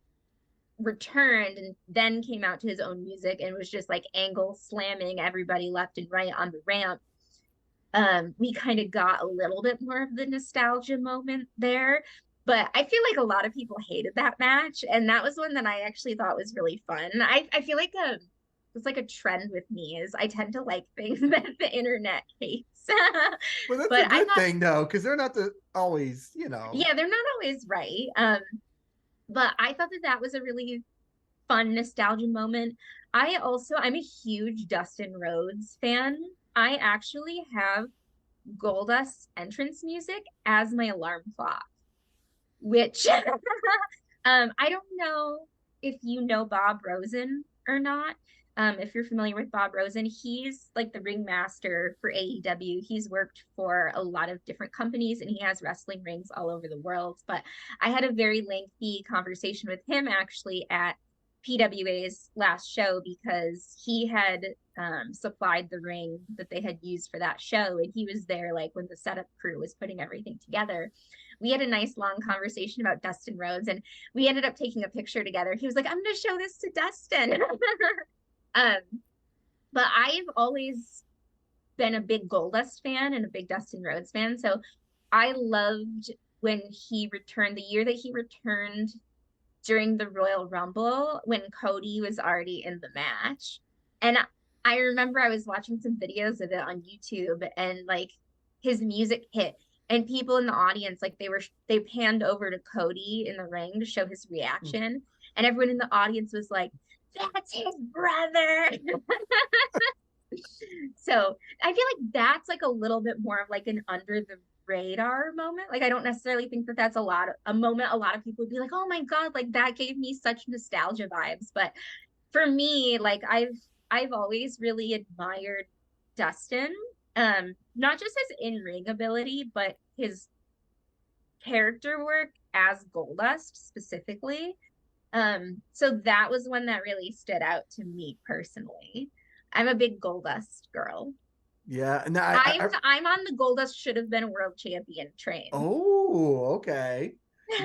returned and then came out to his own music and was just like Angle slamming everybody left and right on the ramp, we kind of got a little bit more of the nostalgia moment there. But I feel like a lot of people hated that match, and that was one that I actually thought was really fun. I feel like it's like a trend with me is I tend to like things that the internet hates. Well, that's a But I good thought, thing though, because they're not always, you know. yeah, they're not always right. But I thought that that was a really fun nostalgia moment. I'm a huge Dustin Rhodes fan. I actually have Goldust entrance music as my alarm clock, which I don't know if you know Bob Rosen or not. If you're familiar with Bob Rosen, he's like the ringmaster for AEW. He's worked for a lot of different companies and he has wrestling rings all over the world. But I had a very lengthy conversation with him actually at PWA's last show because he had supplied the ring that they had used for that show. And he was there like when the setup crew was putting everything together. We had a nice long conversation about Dustin Rhodes and we ended up taking a picture together. He was like, I'm going to show this to Dustin. um, but I've always been a big Goldust fan and a big Dustin Rhodes fan. So I loved when he returned, the year that he returned during the Royal Rumble when Cody was already in the match. And I remember I was watching some videos of it on YouTube and like his music hit and people in the audience like they panned over to Cody in the ring to show his reaction and everyone in the audience was like, that's his brother. So I feel like that's like a little bit more of like an under the radar moment. Like I don't necessarily think that that's a moment a lot of people would be like, oh my god, like that gave me such nostalgia vibes. But for me, like I've always really admired Dustin, not just his in-ring ability, but his character work as Goldust specifically. So that was one that really stood out to me personally. I'm a big Goldust girl. Yeah, and I'm on the Goldust should have been a world champion train. oh, okay.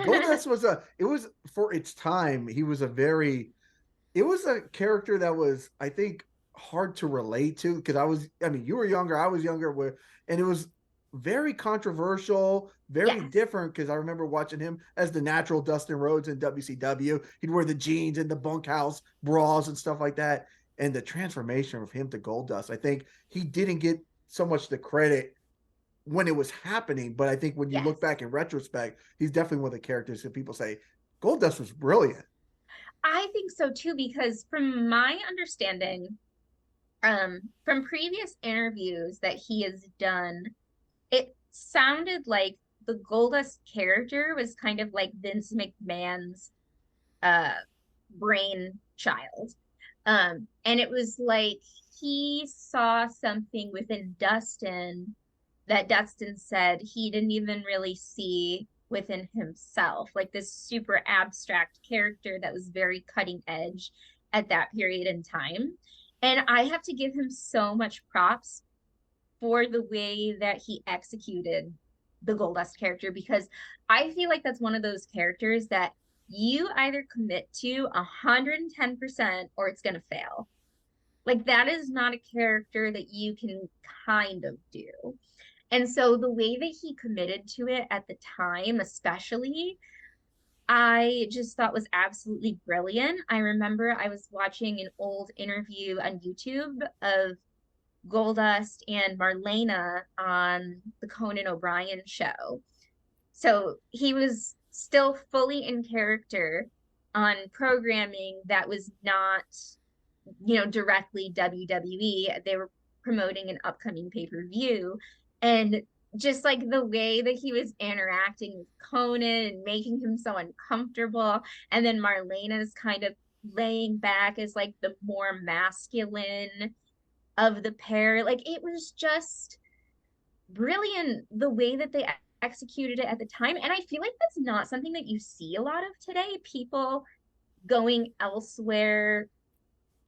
Goldust was it was for its time. It was a character that was, I think, hard to relate to because I mean, you were younger, I was younger, and it was very controversial, very Yes. different because I remember watching him as the natural Dustin Rhodes in WCW. He'd wear the jeans and the bunkhouse bras and stuff like that. And the transformation of him to Goldust, I think he didn't get so much the credit when it was happening. But I think when you look Yes. back in retrospect, he's definitely one of the characters that people say Goldust was brilliant. I think so too, because from my understanding, from previous interviews that he has done, it sounded like the Goldust character was kind of like Vince McMahon's uh brainchild. And it was like he saw something within Dustin that Dustin said he didn't even really see within himself, like this super abstract character that was very cutting edge at that period in time. And I have to give him so much props for the way that he executed the Goldust character, because I feel like that's one of those characters that you either commit to 110% or it's going to fail. Like, that is not a character that you can kind of do. And so the way that he committed to it at the time, especially, I just thought was absolutely brilliant. I remember I was watching an old interview on YouTube of Goldust and Marlena on the Conan O'Brien show. So he was still fully in character on programming that was not, directly WWE. They were promoting an upcoming pay-per-view. And just like the way that he was interacting with Conan and making him so uncomfortable. And then Marlena's kind of laying back as like the more masculine of the pair. Like, it was just brilliant the way that they executed it at the time. And I feel like that's not something that you see a lot of today. People going elsewhere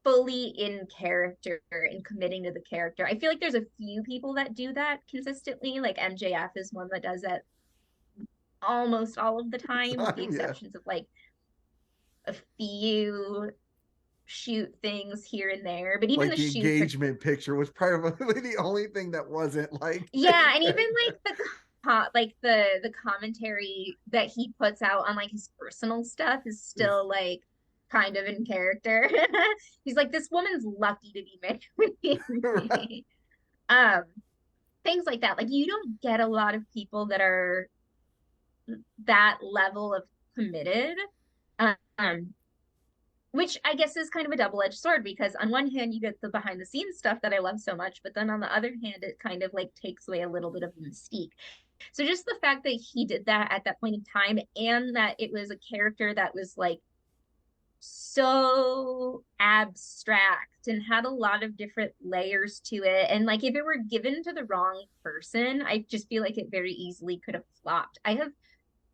fully in character and committing to the character. I feel like there's a few people that do that consistently. Like MJF is one that does that almost all of the time, with the exceptions of like a few shoot things here and there. But even like the engagement picture was probably the only thing that wasn't like yeah, and even like the commentary that he puts out on like his personal stuff is still like kind of in character. He's like, this woman's lucky to be married with me. Right. Things like that. Like, you don't get a lot of people that are that level of committed. Um, which I guess is kind of a double-edged sword, because on one hand you get the behind the scenes stuff that I love so much, but then on the other hand it kind of like takes away a little bit of the mystique. So just the fact that he did that at that point in time, and that it was a character that was like so abstract and had a lot of different layers to it, and like if it were given to the wrong person, I just feel like it very easily could have flopped. I have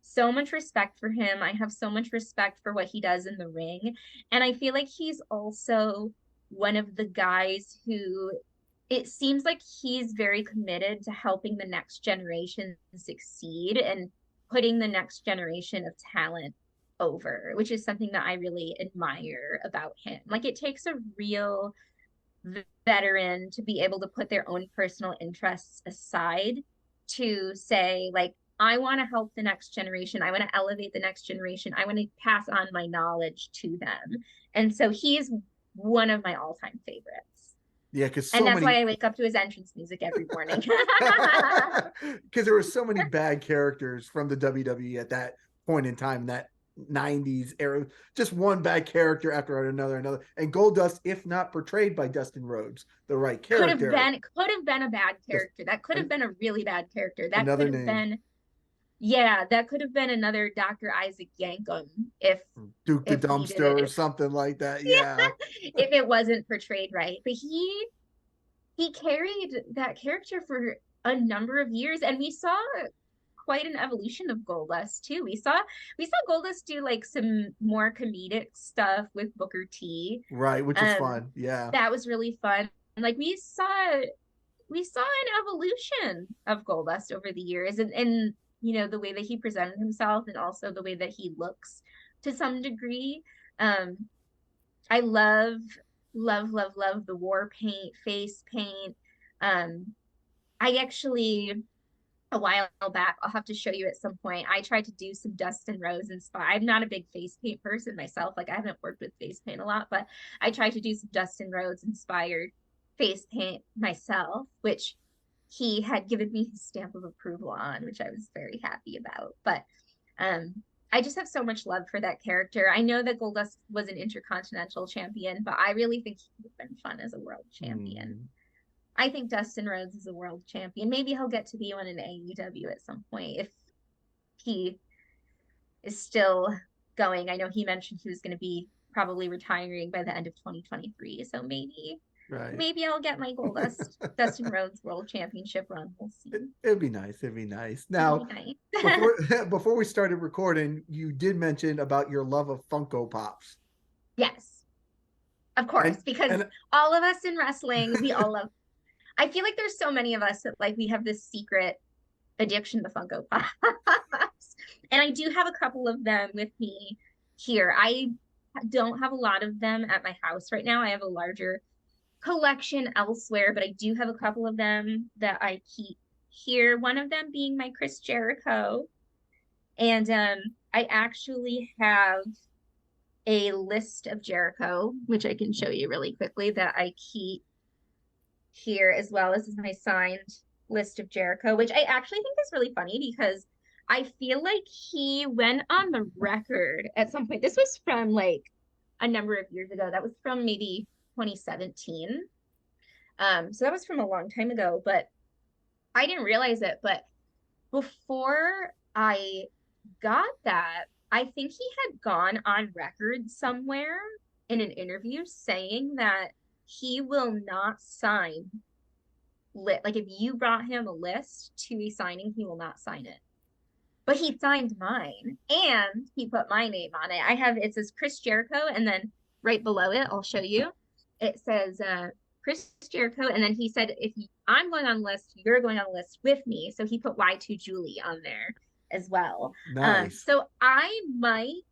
so much respect for him. I have so much respect for what he does in the ring. And I feel like he's also one of the guys who, it seems like he's very committed to helping the next generation succeed and putting the next generation of talent over, which is something that I really admire about him. Like, it takes a real veteran to be able to put their own personal interests aside to say, like, I want to help the next generation. I want to elevate the next generation. I want to pass on my knowledge to them. And so he's one of my all-time favorites. Yeah, because and that's why I wake up to his entrance music every morning. Because there were so many bad characters from the WWE at that point in time, that 90s era. Just one bad character after another. And Goldust, if not portrayed by Dustin Rhodes, the right character, could have been a bad character. That could have been a really bad character. That could have been. Yeah, that could have been another Dr. Isaac Yankum if Duke the Dumpster or something like that. Yeah. If it wasn't portrayed right. But he carried that character for a number of years, and we saw quite an evolution of Goldust too. We saw Goldust do like some more comedic stuff with Booker T. Right, which is fun. Yeah. That was really fun. Like, we saw an evolution of Goldust over the years, and the way that he presented himself, and also the way that he looks to some degree. I love the war paint, face paint. I actually, a while back, I'll have to show you at some point, I tried to do some Dustin Rhodes inspired. I'm not a big face paint person myself. Like, I haven't worked with face paint a lot, but I tried to do some Dustin Rhodes inspired face paint myself, which he had given me his stamp of approval on, which I was very happy about. But I just have so much love for that character. I know that Goldust was an Intercontinental champion, but I really think he would have been fun as a world champion. I think Dustin Rhodes is a world champion. Maybe he'll get to be one in AEW at some point if he is still going. I know he mentioned he was going to be probably retiring by the end of 2023, so maybe I'll get my Goldust Dustin Rhodes World Championship run. We'll see. It'd be nice. Now, before we started recording, you did mention about your love of Funko Pops. Yes, of course, because all of us in wrestling, we all love. I feel like there's so many of us that like we have this secret addiction to Funko Pops. And I do have a couple of them with me here. I don't have a lot of them at my house right now. I have a larger collection elsewhere, but I do have a couple of them that I keep here. One of them being my Chris Jericho. And I actually have a list of Jericho, which I can show you really quickly, that I keep here, as well as my signed list of Jericho, which I actually think is really funny because I feel like he went on the record at some point. This was from like a number of years ago. That was from maybe 2017. So that was from a long time ago, but I didn't realize it. But before I got that, I think he had gone on record somewhere in an interview saying that he will not sign like if you brought him a list to a signing, he will not sign it. But he signed mine and he put my name on it. It says Chris Jericho, and then right below it, I'll show you. It says Chris Jericho, and then he said, if I'm going on the list, you're going on the list with me. So he put Y2 Julie on there as well. Nice. So I might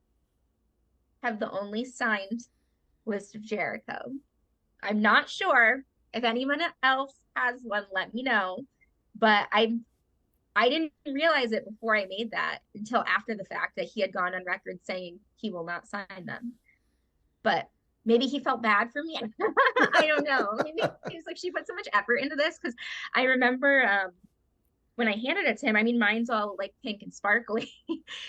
have the only signed list of Jericho. I'm not sure. If anyone else has one, let me know. But I didn't realize it before I made that until after the fact that he had gone on record saying he will not sign them. But maybe he felt bad for me. I don't know. Maybe he was like, she put so much effort into this, because I remember when I handed it to him, I mean, mine's all like pink and sparkly.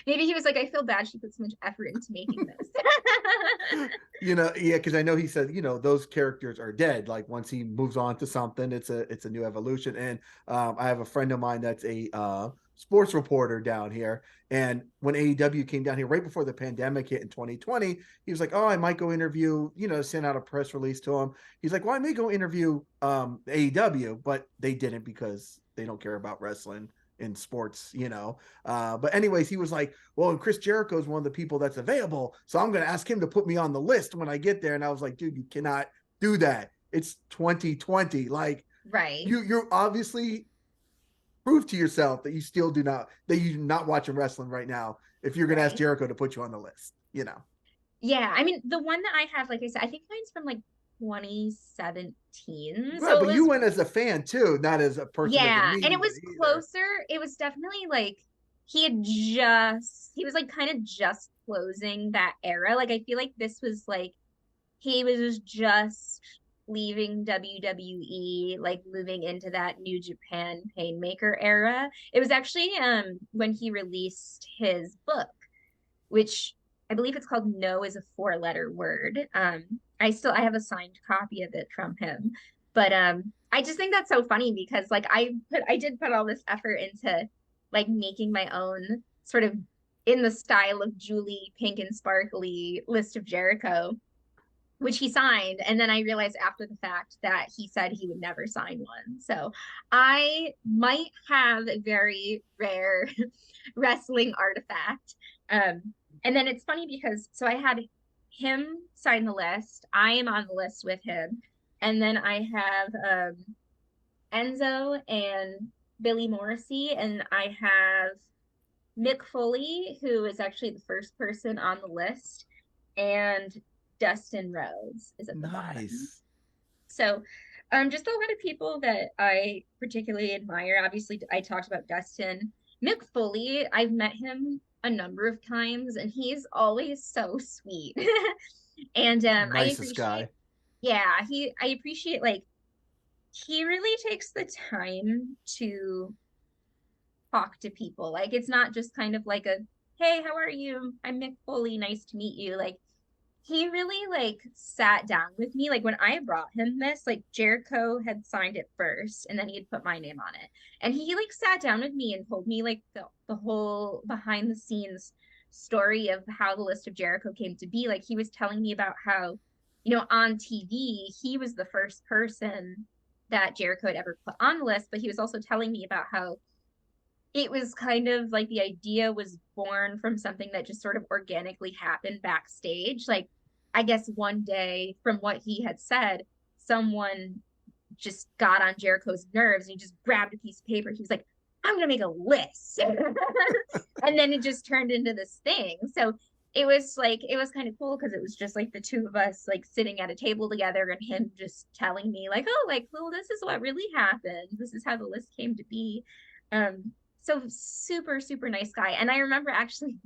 Maybe he was like, I feel bad she put so much effort into making this. Yeah, because I know he said, those characters are dead. Like once he moves on to something, it's a new evolution. And I have a friend of mine that's a sports reporter down here. And when AEW came down here right before the pandemic hit in 2020, he was like, oh, I might go interview, send out a press release to him. He's like, well, I may go interview AEW, but they didn't because they don't care about wrestling in sports, but anyways, he was like, well, Chris Jericho is one of the people that's available, so I'm going to ask him to put me on the list when I get there. And I was like, dude, you cannot do that. It's 2020. Like, right. You're obviously prove to yourself that you're not watching wrestling right now if you're going to ask Jericho to put you on the list, Yeah, I mean, the one that I have, like I said, I think mine's from like 2017. Right, so but you went as a fan too, not as a person. Yeah, and it was closer. It was definitely like he was like kind of just closing that era. Like I feel like this was like he was just leaving WWE, like moving into that New Japan Painmaker era. It was actually when he released his book, which I believe it's called No is a 4-letter word. I have a signed copy of it from him. But I just think that's so funny because like I did put all this effort into like making my own sort of in the style of Julie pink and sparkly list of Jericho, which he signed. And then I realized after the fact that he said he would never sign one. So I might have a very rare wrestling artifact. And then it's funny because so I had him sign the list. I am on the list with him. And then I have Enzo and Billy Morrissey, and I have Mick Foley, who is actually the first person on the list, and Dustin Rhodes is at the bottom. So just a lot of people that I particularly admire. Obviously, I talked about Dustin. Mick Foley, I've met him a number of times, and he's always so sweet. And I appreciate, I appreciate like he really takes the time to talk to people. Like it's not just kind of like a, hey, how are you? I'm Mick Foley, nice to meet you. Like he really like sat down with me. Like when I brought him this, like Jericho had signed it first and then he had put my name on it. And he like sat down with me and told me like the whole behind the scenes story of how the list of Jericho came to be. Like he was telling me about how, on TV, he was the first person that Jericho had ever put on the list, but he was also telling me about how it was kind of like the idea was born from something that just sort of organically happened backstage. Like, I guess one day, from what he had said, someone just got on Jericho's nerves and he just grabbed a piece of paper. He was like, I'm gonna make a list. And then it just turned into this thing. So it was kind of cool because it was just like the two of us like sitting at a table together and him just telling me like, oh, like, well, this is what really happened. This is how the list came to be. So super, super nice guy. And I remember actually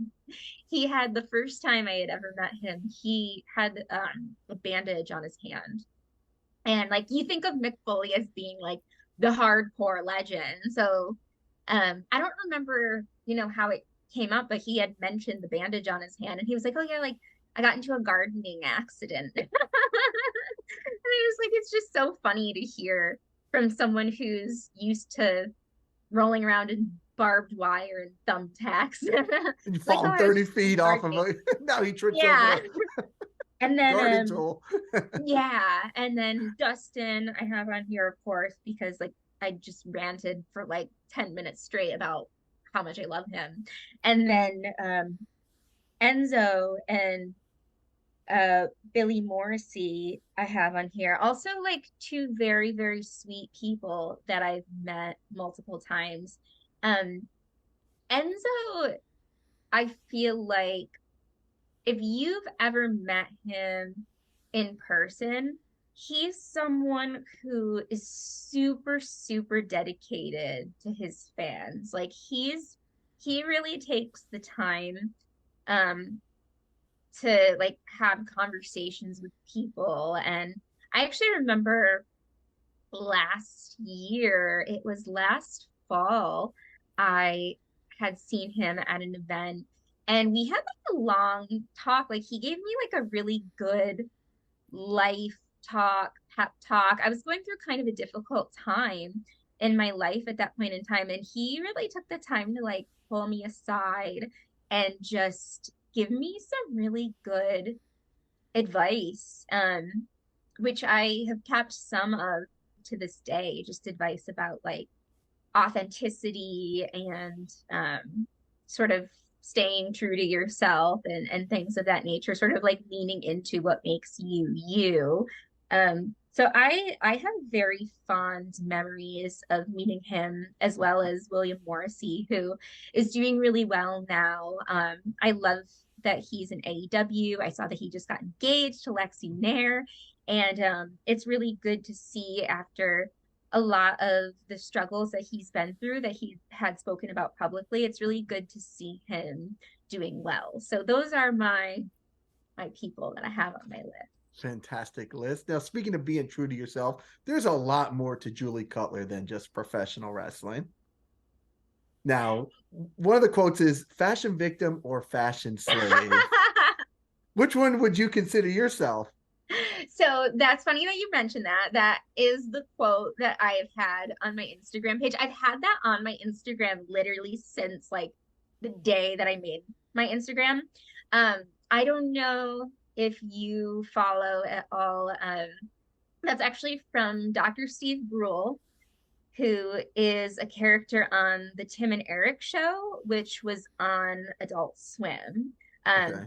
he had the first time I had ever met him, he had a bandage on his hand. And like you think of Mick Foley as being like the hardcore legend. So I don't remember, how it came up, but he had mentioned the bandage on his hand and he was like, oh yeah, like I got into a gardening accident. And it was like, it's just so funny to hear from someone who's used to rolling around in barbed wire and thumbtacks. And you Like, fall oh, I was 30 just feet off of gardening. it. Now he trips Yeah. over And a garden then tool. yeah, and then Dustin I have on here, of course, because like I just ranted for like 10 minutes straight about how much I love him. And then Enzo and Billy Morrissey I have on here. Also like two very, very sweet people that I've met multiple times. Um Enzo, I feel like if you've ever met him in person, he's someone who is super, super dedicated to his fans. Like he really takes the time um to like have conversations with people. And I actually remember last year, it was last fall, I had seen him at an event and we had like a long talk. Like he gave me like a really good life talk, pep talk. I was going through kind of a difficult time in my life at that point in time. And he really took the time to like pull me aside and just give me some really good advice, which I have kept some of to this day, just advice about like authenticity and sort of staying true to yourself and things of that nature, sort of like leaning into what makes you you. So I have very fond memories of meeting him as well as William Morrissey, who is doing really well now. I love that he's in AEW. I saw that he just got engaged to Lexi Nair, and it's really good to see after a lot of the struggles that he's been through that he had spoken about publicly. It's really good to see him doing well. So those are my people that I have on my list. Fantastic list. Now, speaking of being true to yourself, there's a lot more to Julie Cutler than just professional wrestling. Now, one of the quotes is fashion victim or fashion slave. Which one would you consider yourself? So that's funny that you mentioned that. That is the quote that I've had on my Instagram page. I've had that on my Instagram literally since like the day that I made my Instagram. I don't know if you follow at all. That's actually from Dr. Steve Brule, who is a character on the Tim and Eric show, which was on Adult Swim. Okay.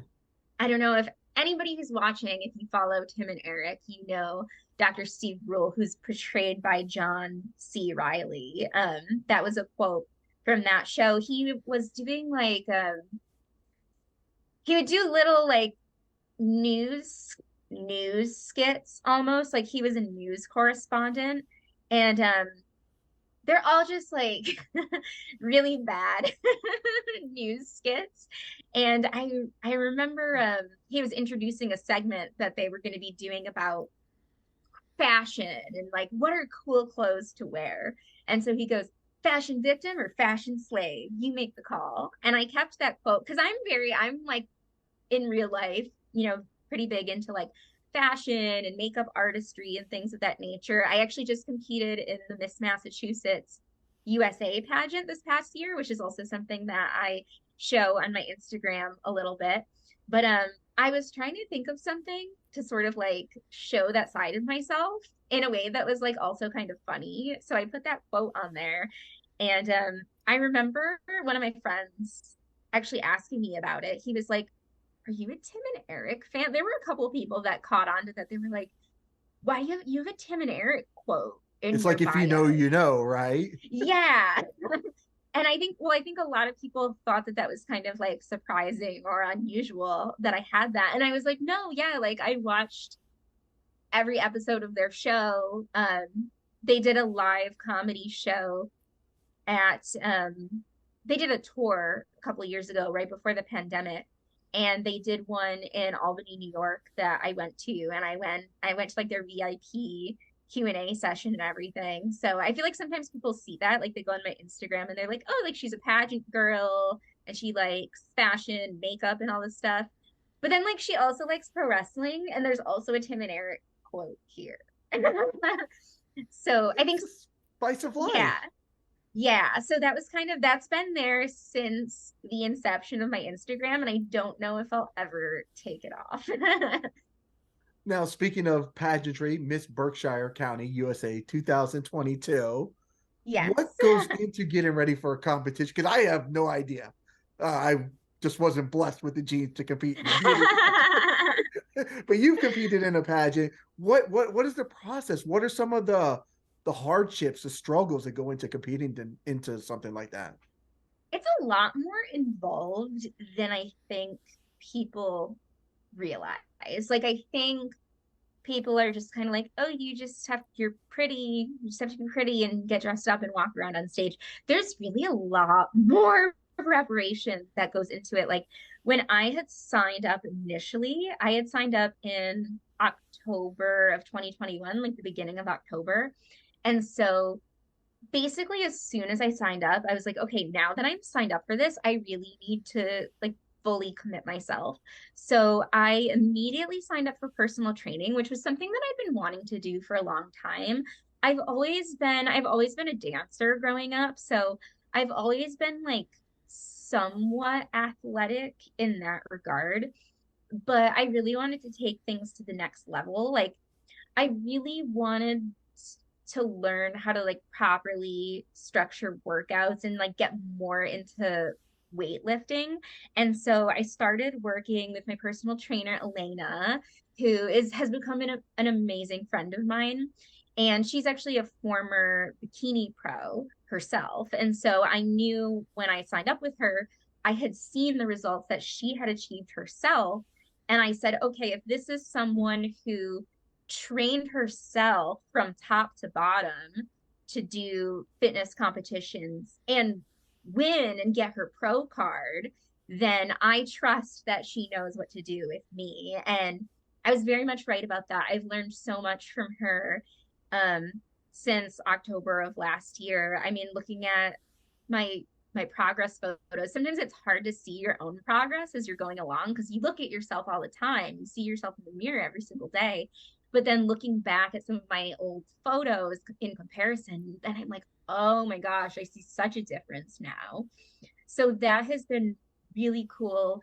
I don't know if anybody who's watching, if you follow Tim and Eric, you know Dr. Steve Brule, who's portrayed by John C. Reilly. That was a quote from that show. He was doing like he would do little like news skits almost, like he was a news correspondent. And they're all just like really bad news skits. And I remember he was introducing a segment that they were going to be doing about fashion and like what are cool clothes to wear. And so he goes, fashion victim or fashion slave, you make the call. And I kept that quote because I'm like in real life, pretty big into like fashion and makeup artistry and things of that nature. I actually just competed in the Miss Massachusetts USA pageant this past year, which is also something that I show on my Instagram a little bit. But I was trying to think of something to sort of like show that side of myself in a way that was like also kind of funny. So I put that quote on there. And I remember one of my friends actually asking me about it. He was like, are you a Tim and Eric fan? There were a couple people that caught on to that. They were like, why you have a Tim and Eric quote in It's your like if bio? you know, you know, right? Yeah. And I think a lot of people thought that that was kind of like surprising or unusual that I had that. And I was like, no, yeah, like I watched every episode of their show. They did a live comedy show at they did a tour a couple of years ago, right before the pandemic. And they did one in Albany, New York that I went to. And I went to like their VIP Q&A session and everything. So I feel like sometimes people see that, like they go on my Instagram and they're like, oh, like she's a pageant girl and she likes fashion, makeup, and all this stuff. But then like she also likes pro wrestling, and there's also a Tim and Eric quote here. So I think, It's a spice of life. yeah, yeah. So that was kind of, that's been there since the inception of my Instagram, and I don't know if I'll ever take it off. Now, speaking of pageantry, Miss Berkshire County, USA 2022. Yes. What goes into getting ready for a competition? Because I have no idea. I just wasn't blessed with the genes to compete in a beauty pageant. But you've competed in a pageant. What is the process? What are some of the hardships, the struggles that go into competing into something like that? It's a lot more involved than I think people realize. Like I think people are just kind of like, oh, you're pretty, you just have to be pretty and get dressed up and walk around on stage. There's really a lot more preparation that goes into it. Like when I had signed up initially, I had signed up in October of 2021, like the beginning of October. And so basically as soon as I signed up, I was like, okay, now that I'm signed up for this, I really need to like fully commit myself. So I immediately signed up for personal training, which was something that I've been wanting to do for a long time. I've always been a dancer growing up, so I've always been like somewhat athletic in that regard, but I really wanted to take things to the next level. Like I really wanted to learn how to like properly structure workouts and like get more into weightlifting. And so I started working with my personal trainer, Elena, who has become an amazing friend of mine. And she's actually a former bikini pro herself. And so I knew when I signed up with her, I had seen the results that she had achieved herself. And I said, okay, if this is someone who trained herself from top to bottom to do fitness competitions and win and get her pro card, then I trust that she knows what to do with me. And I was very much right about that. I've learned so much from her um, since October of last year. I mean, looking at my my progress photos, sometimes it's hard to see your own progress as you're going along because you look at yourself all the time. You see yourself in the mirror every single day. But then looking back at some of my old photos in comparison, then I'm like, oh my gosh, I see such a difference now. So that has been really cool.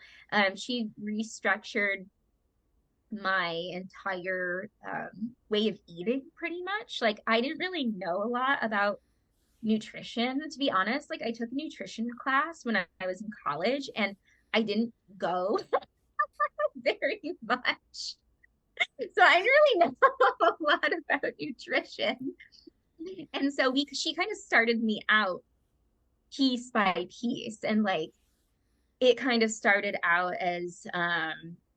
She restructured my entire way of eating pretty much. Like I didn't really know a lot about nutrition, to be honest. Like I took a nutrition class when I was in college, and I didn't go very much. So I didn't really know a lot about nutrition. And so she kind of started me out piece by piece. And like it kind of started out as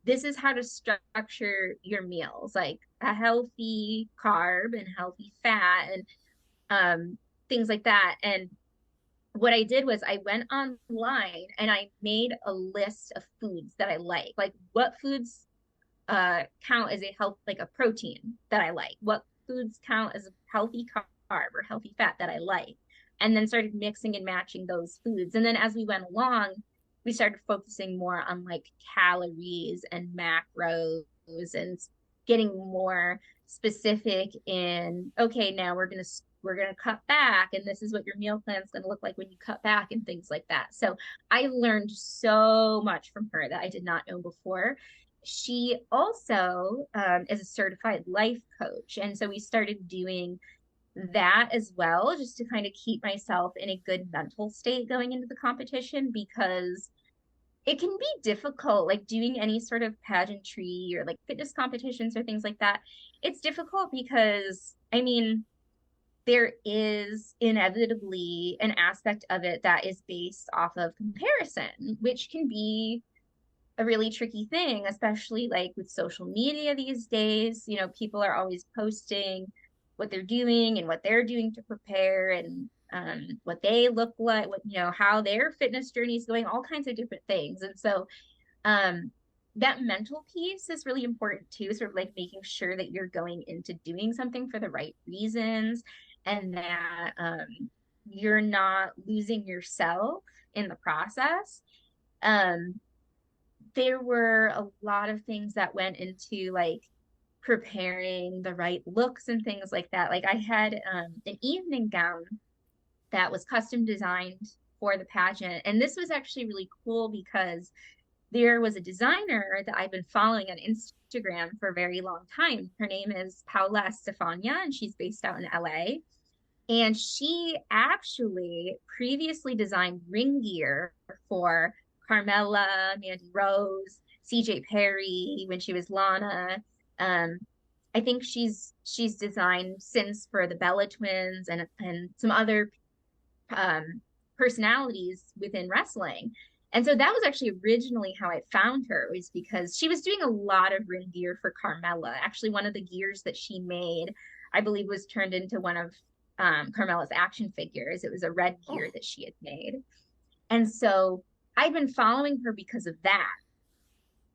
this is how to structure your meals, like a healthy carb and healthy fat and things like that. And what I did was I went online and I made a list of foods that I like what foods count as a health, like a protein that I like, what foods count as a healthy carb or healthy fat that I like, and then started mixing and matching those foods. And then as we went along, we started focusing more on like calories and macros and getting more specific in, okay, now we're going to cut back, and this is what your meal plan is going to look like when you cut back and things like that. So I learned so much from her that I did not know before. She also is a certified life coach. And so we started doing that as well, just to kind of keep myself in a good mental state going into the competition, because it can be difficult, like doing any sort of pageantry or like fitness competitions or things like that. It's difficult because, I mean, there is inevitably an aspect of it that is based off of comparison, which can be a really tricky thing, especially like with social media these days. You know, people are always posting what they're doing and what they're doing to prepare, and what they look like, what, you know, how their fitness journey is going, all kinds of different things. And so um, that mental piece is really important too, sort of like making sure that you're going into doing something for the right reasons, and that you're not losing yourself in the process. Um, there were a lot of things that went into like preparing the right looks and things like that. Like I had an evening gown that was custom designed for the pageant. And this was actually really cool because there was a designer that I've been following on Instagram for a very long time. Her name is Paula Estefania, and she's based out in LA. And she actually previously designed ring gear for Carmella, Mandy Rose, CJ Perry when she was Lana. Um, I think she's designed since for the Bella Twins and some other personalities within wrestling. And so that was actually originally how I found her, was because she was doing a lot of ring gear for Carmella. Actually, one of the gears that she made, I believe, was turned into one of Carmella's action figures. It was a red gear that she had made. And so I'd been following her because of that.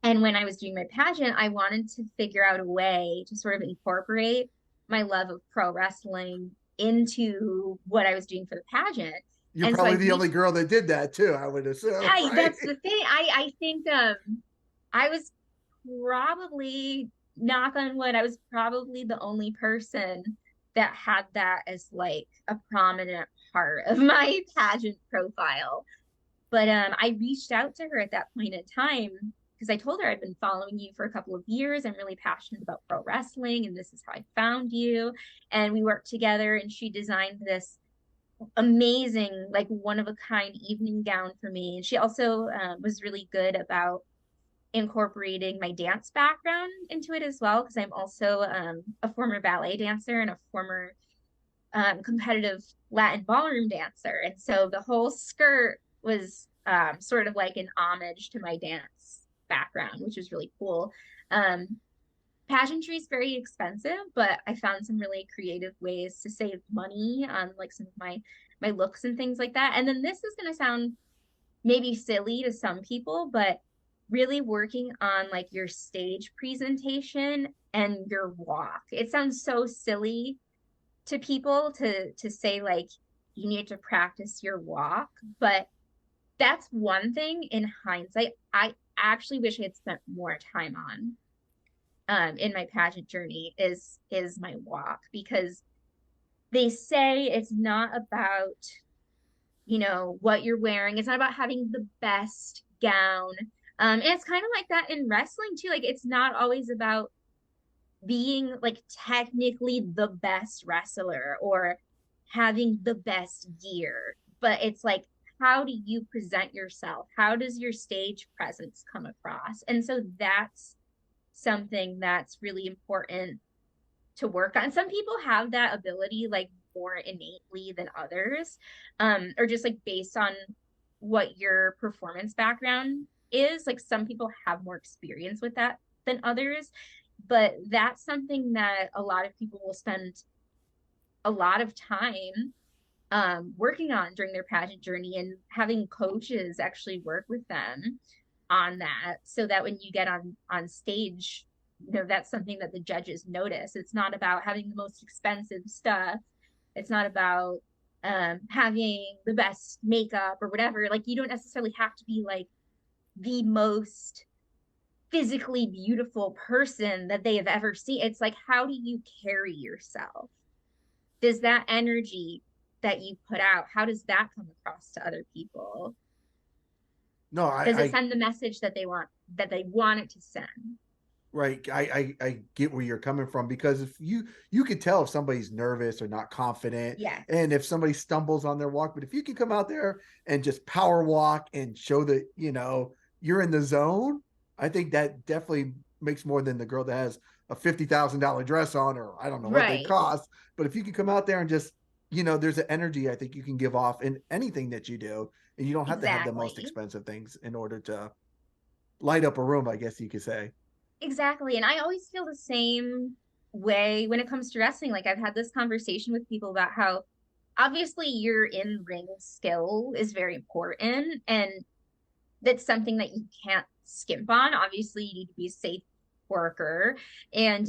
And when I was doing my pageant, I wanted to figure out a way to sort of incorporate my love of pro wrestling into what I was doing for the pageant. You're And so probably the only girl that did that too, I would assume. Right? That's the thing. I think I was probably, knock on wood, I was probably the only person that had that as like a prominent part of my pageant profile. But I reached out to her at that point in time because I told her I'd been following you for a couple of years. I'm really passionate about pro wrestling, and this is how I found you. And we worked together, and she designed this amazing, like one of a kind evening gown for me. And she also was really good about incorporating my dance background into it as well, because I'm also a former ballet dancer and a former competitive Latin ballroom dancer. And so the whole skirt was sort of like an homage to my dance background, which was really cool. Pageantry is very expensive, but I found some really creative ways to save money on like some of my looks and things like that. And then this is going to sound maybe silly to some people, but really working on like your stage presentation and your walk. It sounds so silly to people to say like you need to practice your walk, but that's one thing in hindsight I actually wish I had spent more time on in my pageant journey is my walk, because they say it's not about, you know, what you're wearing. It's not about having the best gown. And it's kind of like that in wrestling too. Like it's not always about being like technically the best wrestler or having the best gear, but it's like, how do you present yourself? How does your stage presence come across? And so that's something that's really important to work on. Some people have that ability like more innately than others, or just like based on what your performance background is. Like some people have more experience with that than others, but that's something that a lot of people will spend a lot of time working on during their pageant journey, and having coaches actually work with them on that, so that when you get on stage, you know, that's something that the judges notice. It's not about having the most expensive stuff. It's not about having the best makeup or whatever. Like you don't necessarily have to be like the most physically beautiful person that they have ever seen. It's like, how do you carry yourself? Does that energy that you put out, how does that come across to other people? No, Does it send the message that they want it to send? Right. I get where you're coming from, because if you could tell if somebody's nervous or not confident, Yeah. and if somebody stumbles on their walk. But if you can come out there and just power walk and show that, you know, you're in the zone, I think that definitely makes more than the girl that has a $50,000 dress on, or I don't know what they Right. cost. But if you can come out there and just there's an energy I think you can give off in anything that you do, and you don't have to have the most Exactly. expensive things in order to light up a room, I guess you could say. Exactly. And I always feel the same way when it comes to wrestling. Like I've had this conversation with people about how obviously your in-ring skill is very important and that's something that you can't skimp on. Obviously, you need to be a safe worker. And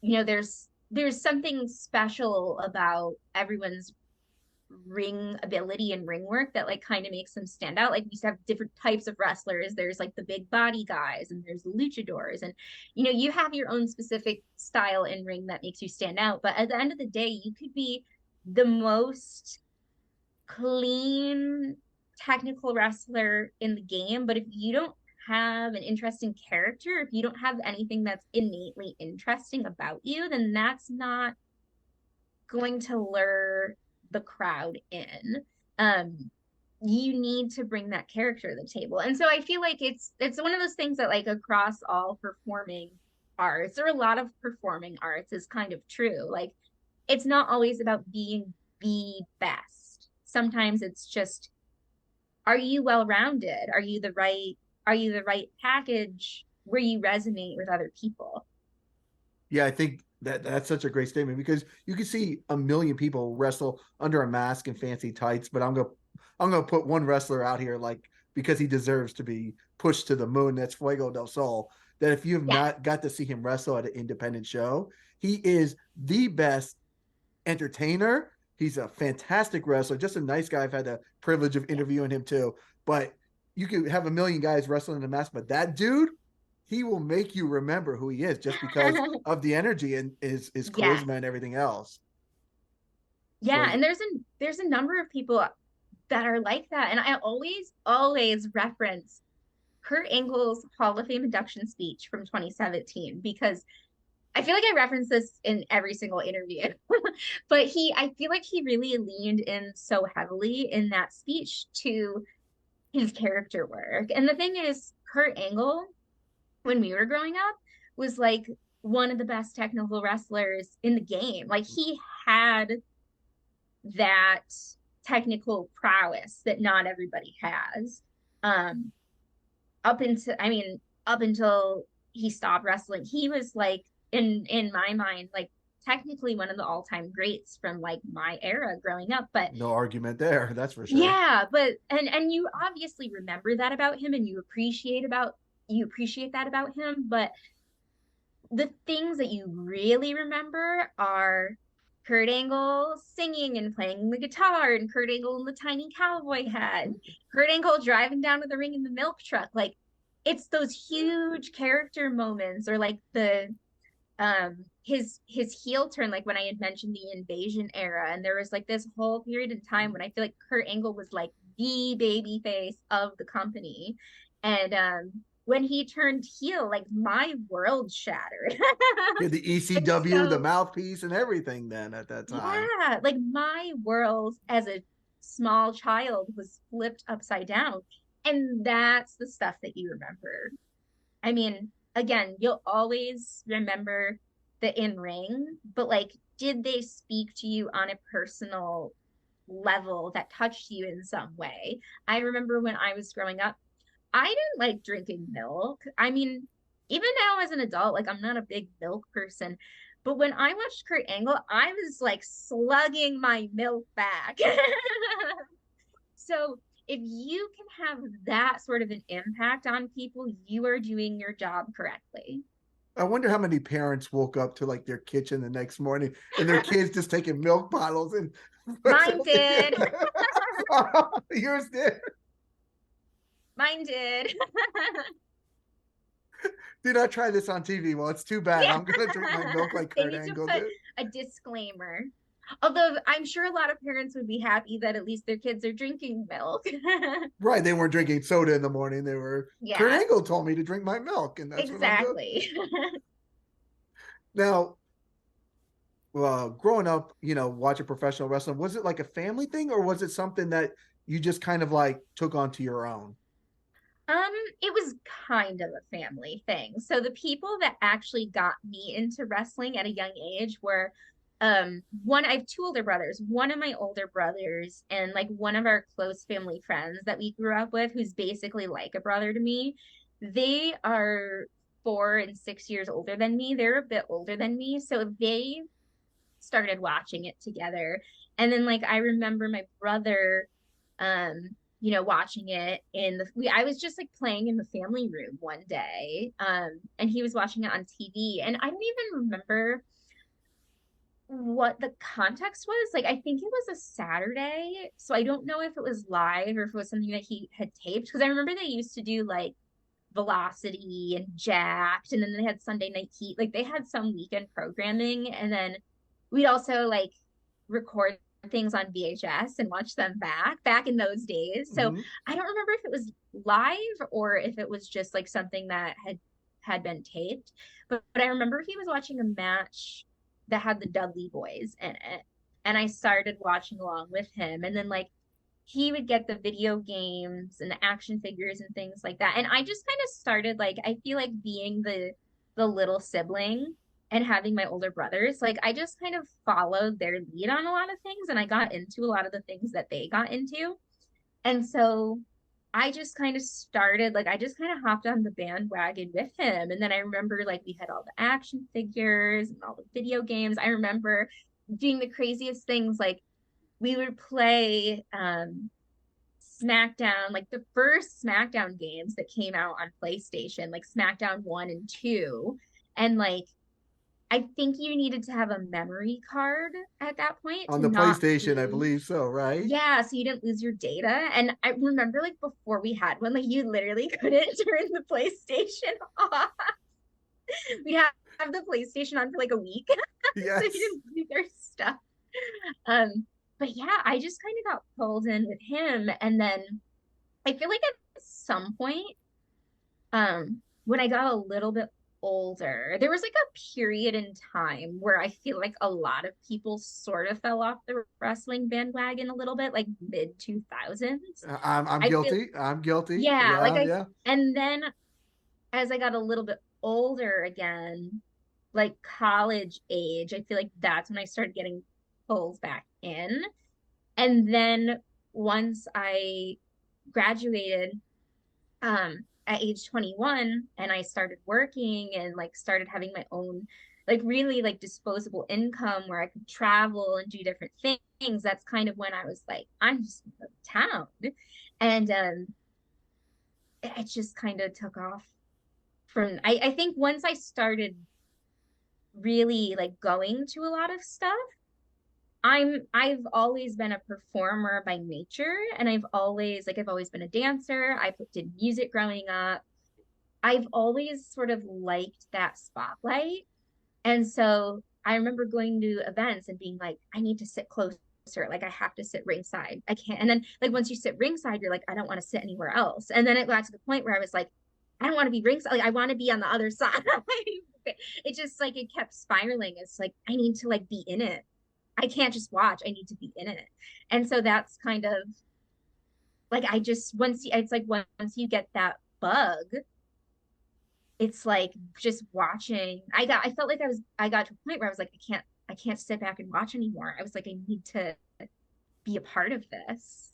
there's something special about everyone's ring ability and ring work that like kind of makes them stand out. Like we used to have different types of wrestlers. There's like the big body guys and there's the luchadors. And you have your own specific style in ring that makes you stand out. But at the end of the day, you could be the most clean technical wrestler in the game, but if you don't have an interesting character, if you don't have anything that's innately interesting about you, then that's not going to lure the crowd in. You need to bring that character to the table. And so I feel like it's one of those things that like across all performing arts or a lot of performing arts is kind of true. Like it's not always about being the best. Sometimes it's just, are you well rounded? Are you the right package where you resonate with other people? Yeah, I think that's such a great statement because you can see a million people wrestle under a mask and fancy tights, but I'm gonna put one wrestler out here like because he deserves to be pushed to the moon. That's Fuego del Sol. That if you have Yes. not got to see him wrestle at an independent show, he is the best entertainer. He's a fantastic wrestler, just a nice guy. I've had the privilege of Yes. interviewing him too. But you could have a million guys wrestling in a mask, but that dude, he will make you remember who he is just because of the energy and his Yes. charisma and everything else. So Yeah, and there's a number of people that are like that. And I always reference Kurt Angle's Hall of Fame induction speech from 2017 because I feel like I reference this in every single interview. But I feel like he really leaned in so heavily in that speech to his character work. And the thing is, Kurt Angle, when we were growing up, was like one of the best technical wrestlers in the game. Like he had that technical prowess that not everybody has. Um, up until he stopped wrestling, he was like in my mind, like technically one of the all-time greats from like my era growing up. But no argument there, that's for sure. yeah, but and you obviously remember that about him and you appreciate that about him, but the things that you really remember are Kurt Angle singing and playing the guitar, and Kurt Angle in the tiny cowboy hat, and Kurt Angle driving down to the ring in the milk truck. Like it's those huge character moments, or like the his heel turn, like when I had mentioned the invasion era, and there was like this whole period in time when I feel like Kurt Angle was like the baby face of the company. And when he turned heel, like my world shattered. Yeah, the And ECW, the so mouthpiece, and everything. Then at that time, yeah, like my world as a small child was flipped upside down. And that's the stuff that you remember. I mean, again, you'll always remember the in ring, but like, did they speak to you on a personal level that touched you in some way? I remember when I was growing up, I didn't like drinking milk. I mean, even now as an adult, like, I'm not a big milk person. But when I watched Kurt Angle, I was like slugging my milk back. So if you can have that sort of an impact on people, you are doing your job correctly. I wonder how many parents woke up to like their kitchen the next morning and their kids just taking milk bottles and Mine did. yours did. Mine did. Do not try this on TV. Well, it's too bad. Yeah. I'm gonna drink my milk like They Kurt need to Angle put did. a disclaimer. Although I'm sure a lot of parents would be happy that at least their kids are drinking milk. Right. They weren't drinking soda in the morning. They were Kurt Yeah, Angle told me to drink my milk, and that's what I'm doing. exactly. Now, growing up, watching professional wrestling, was it like a family thing or was it something that you just kind of like took onto your own? It was kind of a family thing. So the people that actually got me into wrestling at a young age were one, I have two older brothers. One of my older brothers and like one of our close family friends that we grew up with, who's basically like a brother to me, they are 4 and 6 years older than me. They're a bit older than me. So they started watching it together. And then like I remember my brother watching it I was just like playing in the family room one day. And he was watching it on TV. And I don't even remember what the context was. Like I think it was a Saturday. So I don't know if it was live or if it was something that he had taped. Because I remember they used to do like Velocity and Jacked, and then they had Sunday Night Heat. Like they had some weekend programming, and then we'd also like record things on VHS and watch them back in those days. So Mm-hmm. I don't remember if it was live or if it was just like something that had been taped. But I remember he was watching a match that had the Dudley Boys in it, and I started watching along with him, and then like he would get the video games and the action figures and things like that. And I just kind of started like I feel like being the little sibling and having my older brothers, like I just kind of followed their lead on a lot of things and I got into a lot of the things that they got into. And so I just kind of started like I just kind of hopped on the bandwagon with him. And then I remember like we had all the action figures and all the video games. I remember doing the craziest things like we would play SmackDown, like the first SmackDown games that came out on PlayStation, like SmackDown 1 and 2. And like, I think you needed to have a memory card at that point On to the not PlayStation, I lose. believe so, right? Yeah, so you didn't lose your data. And I remember like before we had one, like you literally couldn't turn the PlayStation off. We have the PlayStation on for like a week. So you Yes. didn't lose our stuff. Um, but yeah, I just kind of got pulled in with him. And then I feel like at some point, when I got a little bit older, there was like a period in time where I feel like a lot of people sort of fell off the wrestling bandwagon a little bit, like mid 2000s. I'm I feel, guilty. I'm guilty. yeah, like Yeah, yeah. and then as I got a little bit older again, like college age, I feel like that's when I started getting pulled back in. And then once I graduated at age 21 and I started working and like started having my own like really like disposable income where I could travel and do different things, that's kind of when I was like, I'm just in town. And it just kind of took off from I think once I started really like going to a lot of stuff, I've always been a performer by nature, and I've always been a dancer. Did music growing up. I've always sort of liked that spotlight. And so I remember going to events and being like, I need to sit closer. Like I have to sit ringside. I can't. And then like once you sit ringside, you're like, I don't want to sit anywhere else. And then it got to the point where I was like, I don't want to be ringside. Like I want to be on the other side. It just like it kept spiraling. It's like I need to like be in it. I can't just watch. I need to be in it. And so that's kind of like I just it's like once you get that bug, it's like just watching. I felt like I got to a point where I was like, I can't sit back and watch anymore. I was like, I need to be a part of this.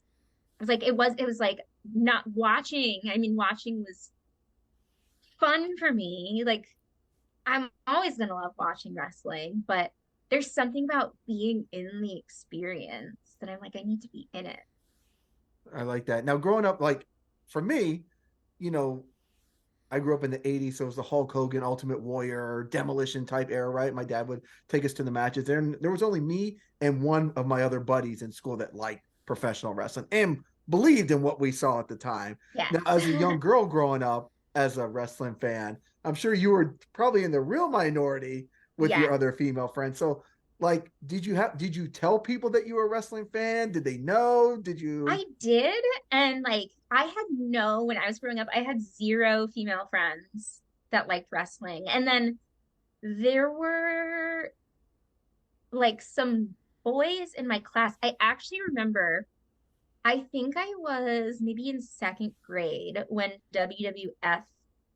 I was like, it was like not watching. I mean, watching was fun for me. Like I'm always gonna love watching wrestling, but there's something about being in the experience that I'm like, I need to be in it. I like that. Now, growing up, like for me, you know, I grew up in the 80s, so it was the Hulk Hogan, Ultimate Warrior, Demolition type era, right? My dad would take us to the matches. There was only me and one of my other buddies in school that liked professional wrestling and believed in what we saw at the time. Yes. Now, as a young girl growing up as a wrestling fan, I'm sure you were probably in the real minority with Yeah. your other female friends. So, like, did you tell people that you were a wrestling fan? Did they know? Did you? I did. And like, when I was growing up, I had zero female friends that liked wrestling. And then there were like some boys in my class. I actually remember, I think I was maybe in second grade when WWF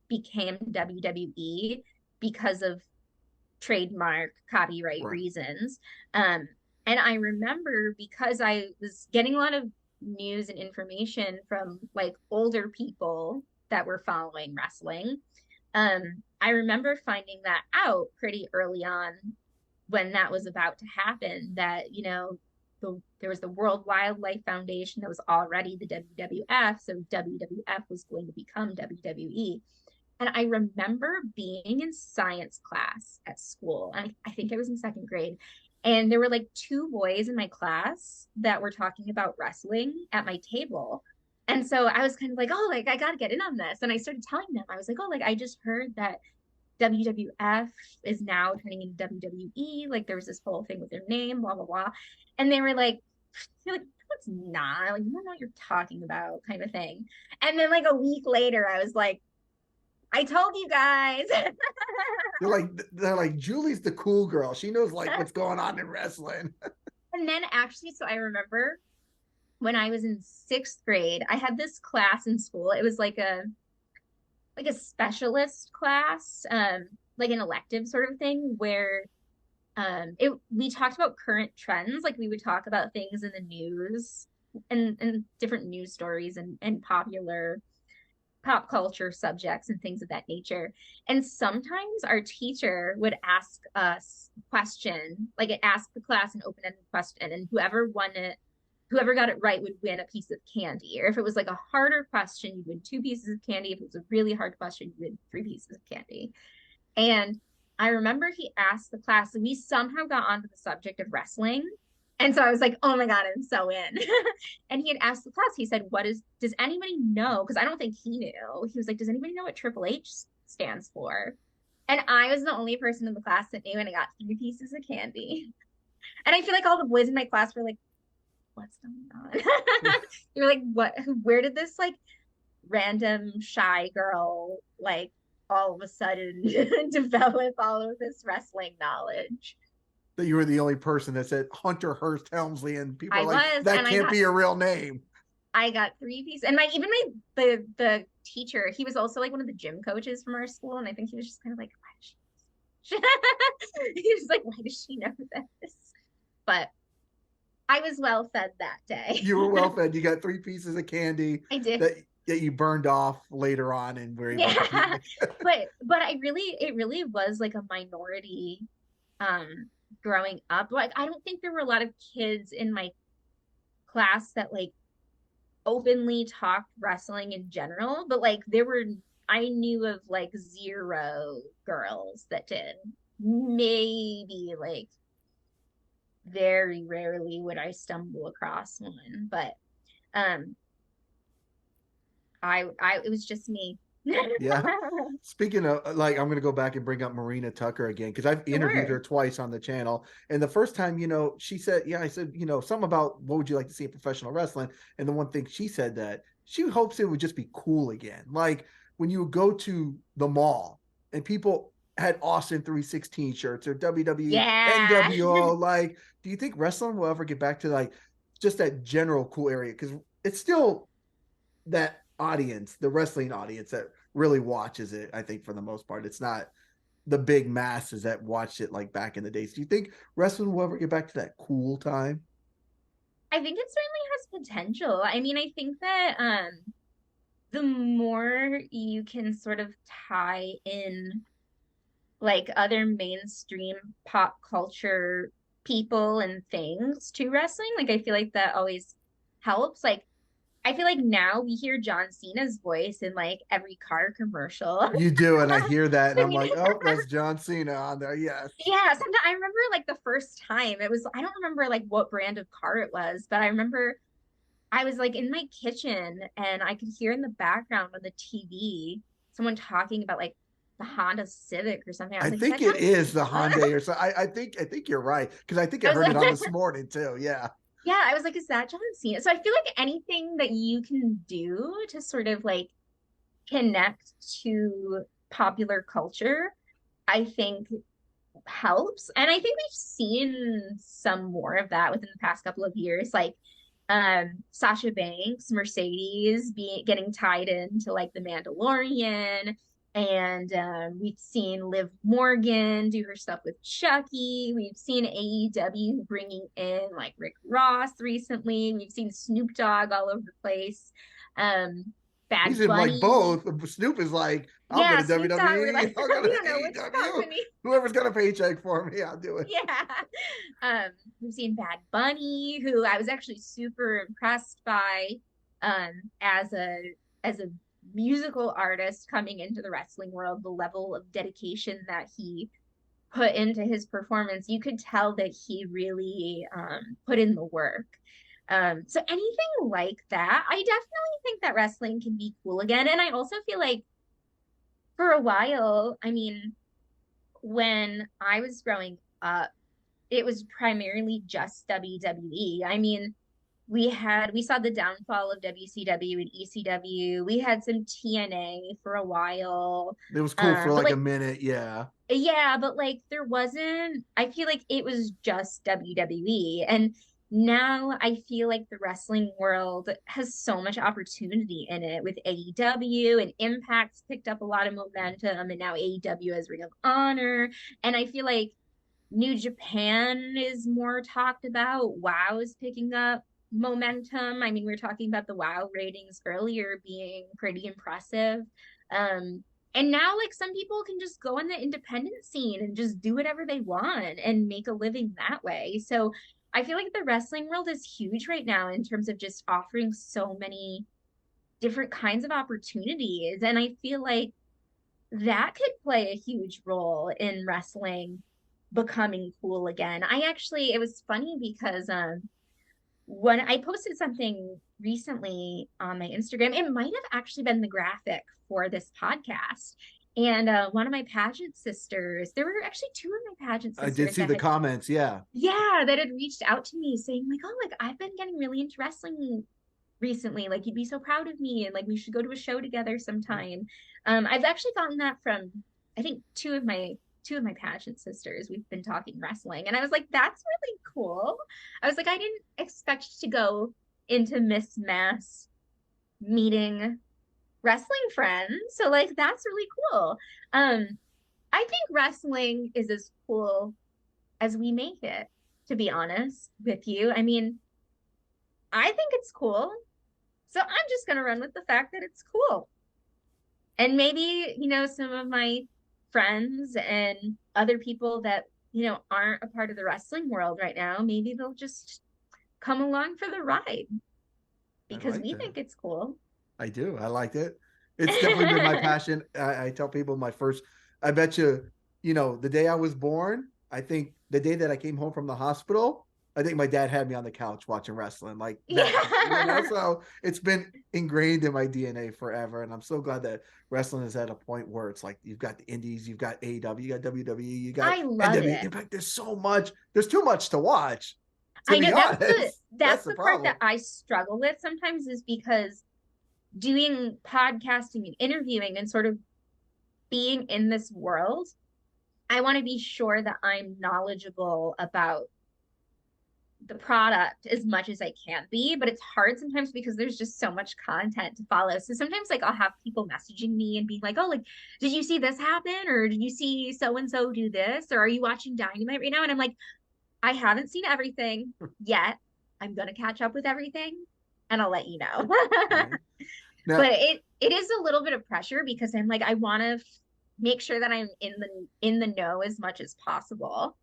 became WWE because of trademark copyright Right. reasons. And I remember, because I was getting a lot of news and information from like older people that were following wrestling. I remember finding that out pretty early on when that was about to happen, that, there was the World Wildlife Foundation that was already the WWF, so WWF was going to become WWE. And I remember being in science class at school, and I think I was in second grade, and there were like two boys in my class that were talking about wrestling at my table. And so I was kind of like, oh, like I got to get in on this. And I started telling them, I was like, oh, like I just heard that WWF is now turning into WWE. Like there was this whole thing with their name, blah, blah, blah. And they were like, you're like, no, it's not. Like, you don't know what you're talking about, kind of thing. And then like a week later, I was like, I told you guys. They're like, Julie's the cool girl. She knows like what's going on in wrestling. And then actually, so I remember when I was in sixth grade, I had this class in school. It was like a specialist class, like an elective sort of thing, where we talked about current trends. Like we would talk about things in the news and different news stories and popular pop culture subjects and things of that nature. And sometimes our teacher would ask us a question, like it asked the class an open-ended question, and whoever got it right would win a piece of candy. Or if it was like a harder question, you'd win two pieces of candy. If it was a really hard question, you'd win three pieces of candy. And I remember he asked the class, and we somehow got onto the subject of wrestling. And so I was like, oh my God, I'm so in. And he had asked the class, he said, does anybody know? Because I don't think he knew. He was like, does anybody know what Triple H stands for? And I was the only person in the class that knew, and I got three pieces of candy. And I feel like all the boys in my class were like, what's going on? You're like, what? Where did this like random shy girl like all of a sudden develop all of this wrestling knowledge? That you were the only person that said Hunter Hearst Helmsley, and people are like, that can't be a real name. I got three pieces, and the teacher, he was also like one of the gym coaches from our school, and I think he was just kind of like, why does she? He was like, why does she know this? But I was well fed that day. You were well fed. You got three pieces of candy. I did. That you burned off later on, and were able to but it really was like a minority growing up. Like I don't think there were a lot of kids in my class that like openly talked wrestling in general, but like I knew of like 0 girls that did. Maybe like very rarely would I stumble across one, but it was just me. Yeah. Speaking of, like, I'm going to go back and bring up Marina Tucker again, because I've interviewed her twice on the channel. And the first time, she said, I said, something about what would you like to see in professional wrestling? And the one thing she said, that she hopes it would just be cool again. Like when you go to the mall and people had Austin 316 shirts or WWE, NWO, like, do you think wrestling will ever get back to like just that general cool area? Because it's still that audience, the wrestling audience, that really watches it. I think for the most part, it's not the big masses that watched it like back in the days. Do you think wrestling will ever get back to that cool time? I think it certainly has potential. I mean, I think that the more you can sort of tie in like other mainstream pop culture people and things to wrestling, like I feel like that always helps. Like I feel like now we hear John Cena's voice in like every car commercial. You do, and I hear that, and I'm like, oh, that's John Cena on there. Yes. Yeah. Sometimes I remember like the first time it was, I don't remember like what brand of car it was, but I remember I was like in my kitchen and I could hear in the background on the TV someone talking about like the Honda Civic or something. I think it is the Hyundai or so. I think you're right, because I think I heard it on this morning too. Yeah. Yeah, I was like, is that John Cena? So I feel like anything that you can do to sort of like connect to popular culture, I think helps. And I think we've seen some more of that within the past couple of years. Like Sasha Banks, Mercedes getting tied into like The Mandalorian. And we've seen Liv Morgan do her stuff with Chucky. We've seen AEW bringing in like Rick Ross recently. We've seen Snoop Dogg all over the place. Bad He's in like Bunny. both. Snoop is like, I'll go Yeah, to Snoop Dogg. We're WWE, like, I'll go we to don't know which AEW. company. Whoever's got a paycheck for me, I'll do it. Yeah. We've seen Bad Bunny, who I was actually super impressed by as a musical artist coming into the wrestling world, the level of dedication that he put into his performance. You could tell that he really put in the work. So anything like that, I definitely think that wrestling can be cool again. And I also feel like for a while, I mean, when I was growing up, it was primarily just WWE. I mean, we saw the downfall of WCW and ECW. We had some TNA for a while. It was cool for But like a like minute, yeah. yeah, but like there wasn't, I feel like it was just WWE. And now I feel like the wrestling world has so much opportunity in it with AEW, and Impact's picked up a lot of momentum, and now AEW has Ring of Honor. And I feel like New Japan is more talked about. WoW is picking up momentum. I mean, we were talking about the WoW ratings earlier being pretty impressive. And now, like, some people can just go on the independent scene and just do whatever they want and make a living that way. So I feel like the wrestling world is huge right now in terms of just offering so many different kinds of opportunities. And I feel like that could play a huge role in wrestling becoming cool again. It was funny because when I posted something recently on my Instagram, it might have actually been the graphic for this podcast. And one of my pageant sisters, there were actually two of my pageant I did sisters see the comments, yeah. that had reached out to me saying like, oh, like I've been getting really into wrestling recently. Like you'd be so proud of me, and like we should go to a show together sometime. I've actually gotten that from I think two of my pageant sisters. We've been talking wrestling, and I was like, that's really cool. I was like, I didn't expect to go into Miss Mass meeting wrestling friends. So like that's really cool. Um, I think wrestling is as cool as we make it, to be honest with you. I mean, I think it's cool. So I'm just going to run with the fact that it's cool. And maybe, some of my friends and other people that, aren't a part of the wrestling world right now, maybe they'll just come along for the ride I because like we that. think it's cool. I do. I liked it. It's definitely been my passion. I tell people I bet you, the day I was born, I think the day that I came home from the hospital, I think my dad had me on the couch watching wrestling like that. Yeah. So it's been ingrained in my DNA forever. And I'm so glad that wrestling is at a point where it's like you've got the indies, you've got AEW, you got WWE, you got I love NW. it. In fact, there's so much, there's too much to watch, to I know be honest. That's that's the the part problem. that I struggle with sometimes is because doing podcasting and interviewing and sort of being in this world, I want to be sure that I'm knowledgeable about the product as much as I can be, but it's hard sometimes because there's just so much content to follow. So sometimes like I'll have people messaging me and being like, "Oh, like did you see this happen or did you see so and so do this or are you watching Dynamite right now?" And I'm like, "I haven't seen everything yet. I'm going to catch up with everything and I'll let you know." Right. Now, But it is a little bit of pressure because I'm like I want to make sure that I'm in the know as much as possible.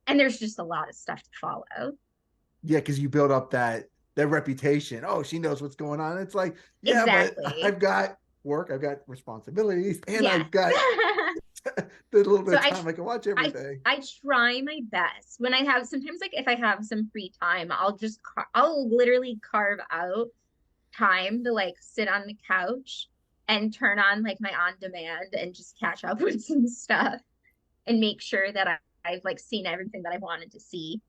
And there's just a lot of stuff to follow. yeah, because you build up that reputation. Oh, she knows what's going on. It's like, yeah, but Exactly. I've got work, I've got responsibilities, and Yes. I've got the little bit So of time I can watch I everything. I try my best when I have sometimes like if I have some free time, I'll literally carve out time to like sit on the couch and turn on like my on demand and just catch up with some stuff and make sure that I've like seen everything that I wanted to see.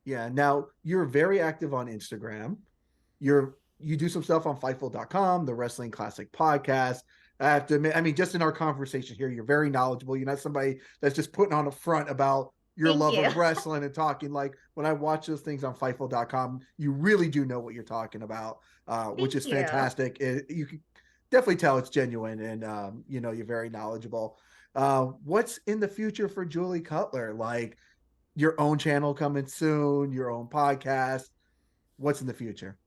Yeah. Now you're very active on Instagram. You do some stuff on Fightful.com, the Wrestling Classic podcast. I have to admit, I mean, just in our conversation here, you're very knowledgeable. You're not somebody that's just putting on a front about your Thank love you. of wrestling and talking. Like when I watch those things on Fightful.com, you really do know what you're talking about, which Thank is you. fantastic. You can definitely tell it's genuine, and you know, you're very knowledgeable. What's in the future for Julie Cutler? Like your own channel coming soon, your own podcast. What's in the future?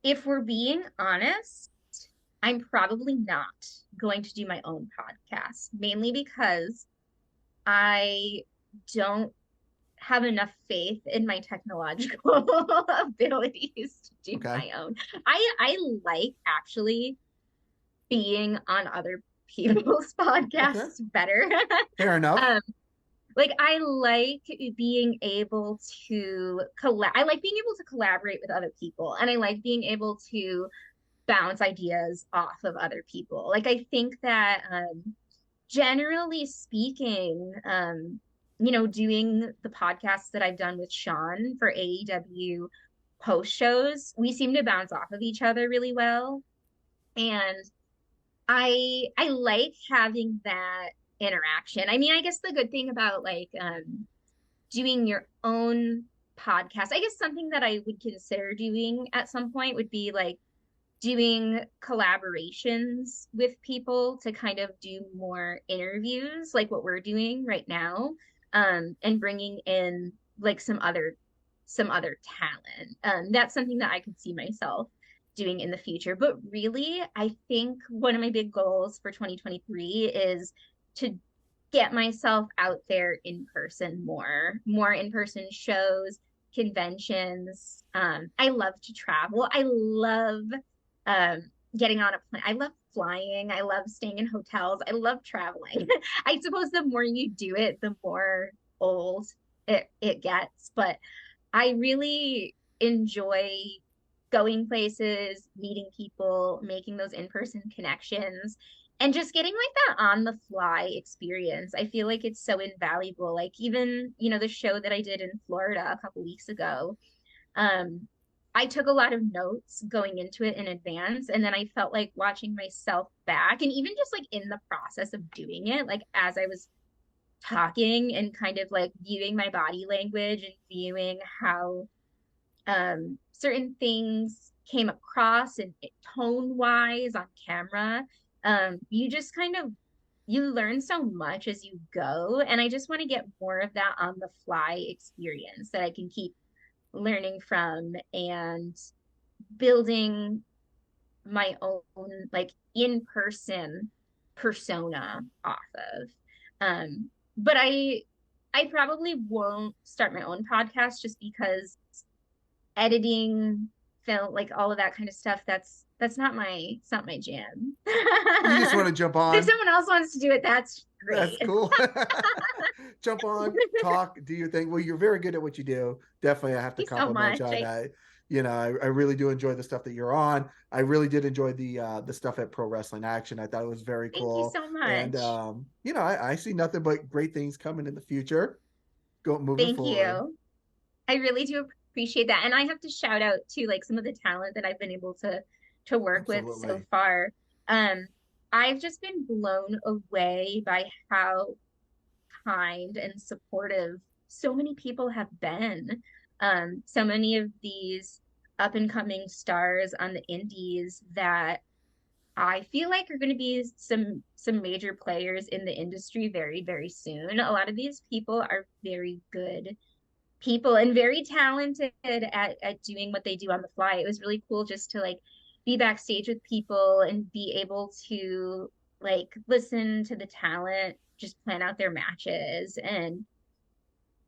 If we're being honest, I'm probably not going to do my own podcast, mainly because I don't have enough faith in my technological abilities to do Okay. my own. I like actually being on other people's Okay. podcasts better. Fair enough. um, like I like being able to I like being able to collaborate with other people, and I like being able to bounce ideas off of other people. Like I think that generally speaking, doing the podcasts that I've done with Sean for AEW post shows, we seem to bounce off of each other really well. And I like having that interaction. I mean, I guess the good thing about like doing your own podcast, I guess something that I would consider doing at some point would be like doing collaborations with people to kind of do more interviews like what we're doing right now, and bringing in like some other talent. That's something that I could see myself doing in the future. But really, I think one of my big goals for 2023 is to get myself out there in person more in person shows, conventions. I love to travel. I love getting on a plane. I love flying. I love staying in hotels. I love traveling. I suppose the more you do it, the more old it gets. But I really enjoy going places, meeting people, making those in-person connections, and just getting like that on the fly experience. I feel like it's so invaluable. Like even, the show that I did in Florida a couple weeks ago, um, I took a lot of notes going into it in advance, and then I felt like watching myself back, and even just like in the process of doing it, like as I was talking and kind of like viewing my body language and viewing how certain things came across and tone wise on camera. You just kind of you learn so much as you go, and I just want to get more of that on the fly experience that I can keep learning from and building my own like in-person persona off of. But I probably won't start my own podcast just because editing, film, like all of that kind of stuff, that's not my it's not my jam. You just want to jump If on. someone else wants to do it, that's That's great. cool. Jump on, talk, do your thing. Well, you're very good at what you do. Definitely, I have to Thank you so compliment you much. on that. You know, I really do enjoy the stuff that you're on. I really did enjoy the stuff at Pro Wrestling Action. I thought it was very Thank you cool. so And much. you know, I see nothing but great things coming in the future. Go moving Thank forward. you. I really do appreciate that. And I have to shout out to like some of the talent that I've been able to work with so Absolutely. far. Um, I've just been blown away by how kind and supportive so many people have been. So many of these up and coming stars on the indies that I feel like are going to be some major players in the industry very, very soon. A lot of these people are very good people and very talented at doing what they do on the fly. It was really cool just to like be backstage with people and be able to like listen to the talent just plan out their matches, and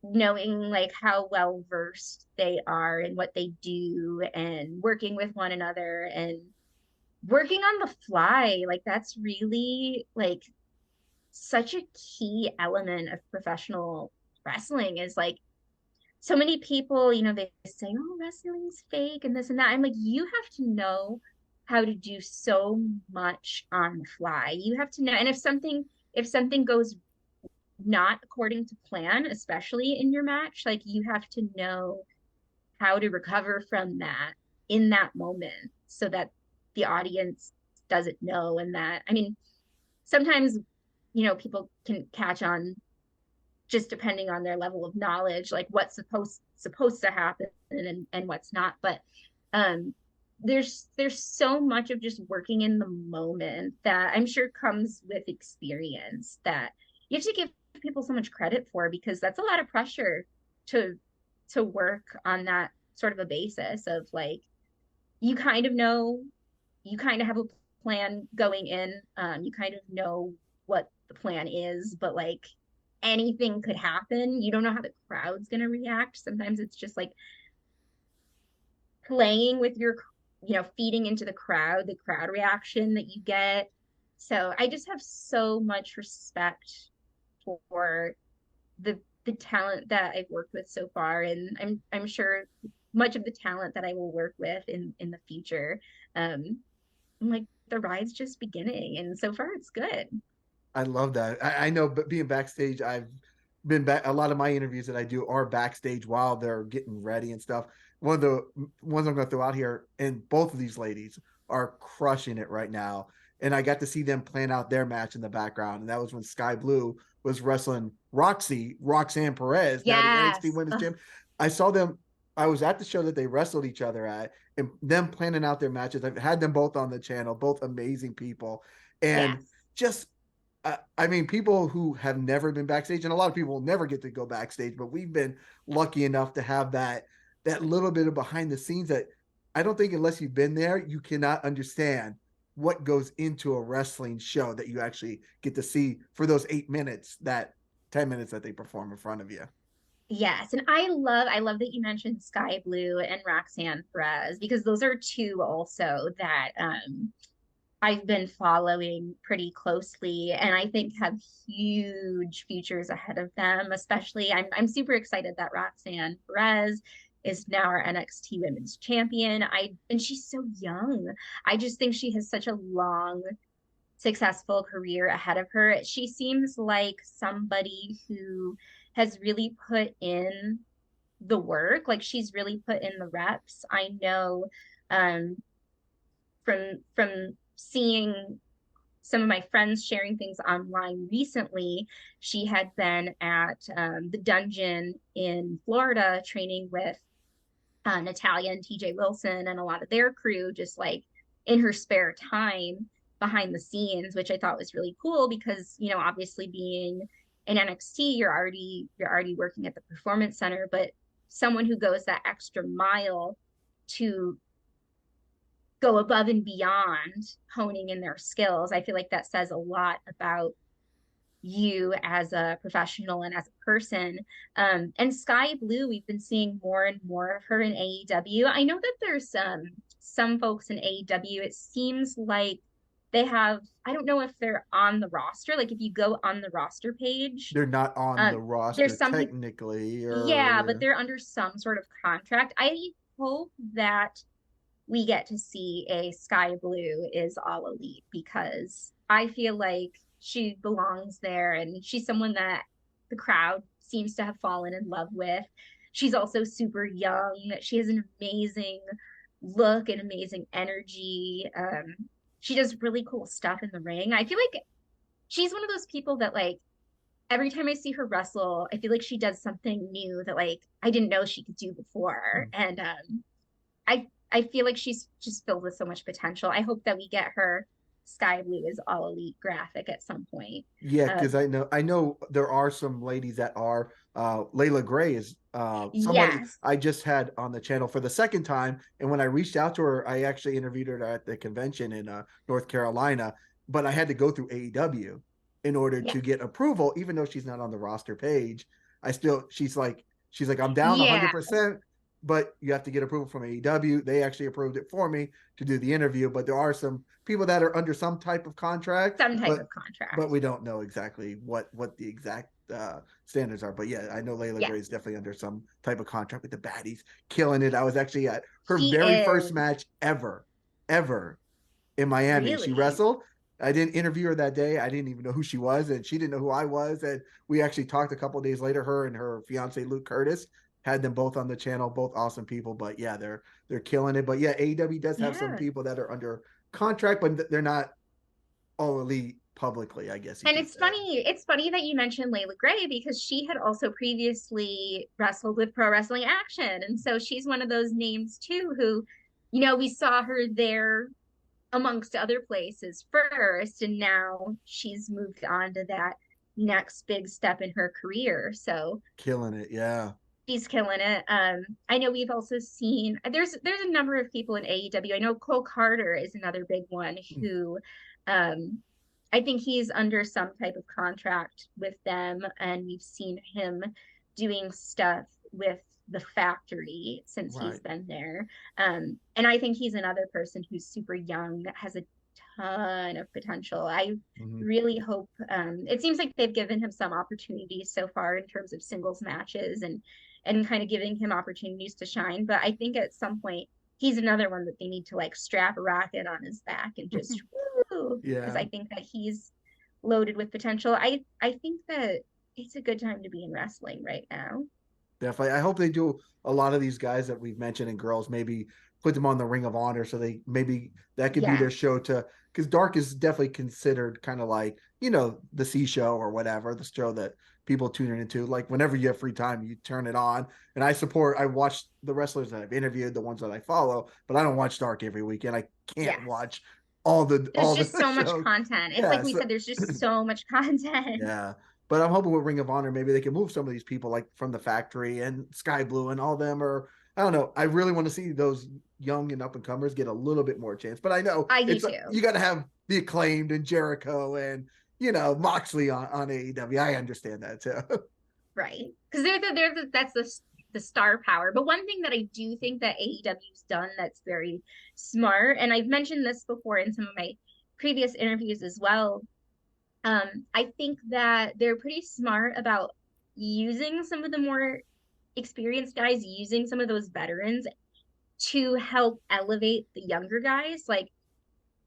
knowing like how well versed they are in what they do and working with one another and working on the fly. Like that's really like such a key element of professional wrestling is like so many people, they say, oh, wrestling's fake and this and that. I'm like, you have to know how to do so much on the fly. You have to know. And if something goes not according to plan, especially in your match, like you have to know how to recover from that in that moment so that the audience doesn't know. And that, I mean, sometimes, people can catch on just depending on their level of knowledge, like what's supposed to happen and what's not. But um, there's so much of just working in the moment that I'm sure comes with experience that you have to give people so much credit for, because that's a lot of pressure to work on that sort of a basis of like, you kind of know, you kind of have a plan going in, you kind of know what the plan is, but like anything could happen. You don't know how the crowd's going to react. Sometimes it's just like playing with your, feeding into the crowd reaction that you get. So I just have so much respect for the talent that I've worked with so far, and I'm sure much of the talent that I will work with in the future. Like, the ride's just beginning, and so far it's good. I love that. I know, but being backstage, I've been back. A lot of my interviews that I do are backstage while they're getting ready and stuff. One of the ones I'm going to throw out here, and both of these ladies are crushing it right now. And I got to see them plan out their match in the background, and that was when Skye Blue was wrestling Rok-C, Roxanne Perez, now the NXT Yes. Women's Ugh, Champ. I saw them. I was at the show that they wrestled each other at, and them planning out their matches. I've had them both on the channel, both amazing people, and yes. just I mean, people who have never been backstage, and a lot of people will never get to go backstage, but we've been lucky enough to have that little bit of behind the scenes that I don't think unless you've been there, you cannot understand what goes into a wrestling show that you actually get to see for those 8 minutes, that 10 minutes that they perform in front of you. Yes, and I love that you mentioned Skye Blue and Roxanne Perez, because those are two also that I've been following pretty closely, and I think have huge futures ahead of them. Especially, I'm super excited that Roxanne Perez is now our NXT Women's Champion. And she's so young. I just think she has such a long, successful career ahead of her. She seems like somebody who has really put in the work. Like, she's really put in the reps. I know, um, from seeing some of my friends sharing things online recently, she had been at the dungeon in Florida training with Natalia and TJ Wilson and a lot of their crew, just like in her spare time behind the scenes, which I thought was really cool because, obviously being in NXT, you're already working at the performance center, but someone who goes that extra mile to go above and beyond honing in their skills, I feel like that says a lot about you as a professional and as a person. And Skye Blue, we've been seeing more and more of her in AEW. I know that there's some folks in AEW, it seems like they have, I don't know if they're on the roster. Like, if you go on the roster page, They're not on the there's roster some people, technically, yeah, but or they're under some sort of contract. I hope that we get to see a Skye Blue is All Elite, because I feel like she belongs there, and she's someone that the crowd seems to have fallen in love with. She's also super young. She has an amazing look and amazing energy. She does really cool stuff in the ring. I feel like she's one of those people that, like, every time I see her wrestle, I feel like she does something new that, like, I didn't know she could do before. And I feel like she's just filled with so much potential. I hope that we get her Skye Blue is All Elite graphic at some point. yeah, Uh, because I know there are some ladies that are. Leila Grey is somebody yes. I just had on the channel for the second time, and when I reached out to her, I actually interviewed her at the convention in North Carolina, but I had to go through AEW in order Yeah. to get approval, even though she's not on the roster page. I still she's like I'm down Yeah. 100%, but you have to get approval from AEW. They actually approved it for me to do the interview, but there are some people that are under some type of contract, Some type but of but contract. we don't know exactly what the exact standards are. But yeah, I know Leila Yeah. Grey is definitely under some type of contract with the baddies, killing it. I was actually at her She very first is. match ever in Miami. She Really. wrestled. I didn't interview her that day. I didn't even know who she was, and she didn't know who I was. And we actually talked a couple of days later. Her and her fiance Luke Curtis had them both on the channel, both awesome people. But yeah, they're killing it. But yeah, AEW does have some Yeah. people that are under contract, but they're not all elite publicly, I guess you And could say. it's funny that you mentioned Leila Grey, because she had also previously wrestled with Pro Wrestling Action. And so she's one of those names too who we saw her there amongst other places first, and now she's moved on to that next big step in her career. So Killing it. Yeah. she's killing it. I know we've also seen there's a number of people in AEW. I know Cole Carter is another big one who um I think he's under some type of contract with them, and we've seen him doing stuff with the factory since he's Right. been there. And I think he's another person who's super young that has a ton of potential. I Mhm. really hope it seems like they've given him some opportunities so far in terms of singles matches and kind of giving him opportunities to shine. But I think at some point he's another one that they need to like strap a rocket on his back and just woo, because Yeah. I think that he's loaded with potential. I think that it's a good time to be in wrestling right now. Definitely. I hope they do a lot of these guys that we've mentioned and girls, maybe put them on the Ring of Honor so they maybe that could be Yeah. their show to, because Dark is definitely considered kind of like, the C show or whatever, the show that people tune into. Like whenever you have free time, you turn it on. And I watch the wrestlers that I've interviewed, the ones that I follow, but I don't watch Dark every weekend. I can't Yes. watch all the There's all just the so much shows. content. It's like Yeah. we So said, there's just so much content. yeah. But I'm hoping with Ring of Honor, maybe they can move some of these people like from the factory and Skye Blue and all them, or I don't know. I really want to see those young and up and comers get a little bit more chance. But I know I do it's too. you got to have the Acclaimed and Jericho and Moxley on AEW. I understand that too. Right. Because that's the star power. But one thing that I do think that AEW's done that's very smart, and I've mentioned this before in some of my previous interviews as well. I think that they're pretty smart about using some of the more experienced guys, using some of those veterans to help elevate the younger guys. Like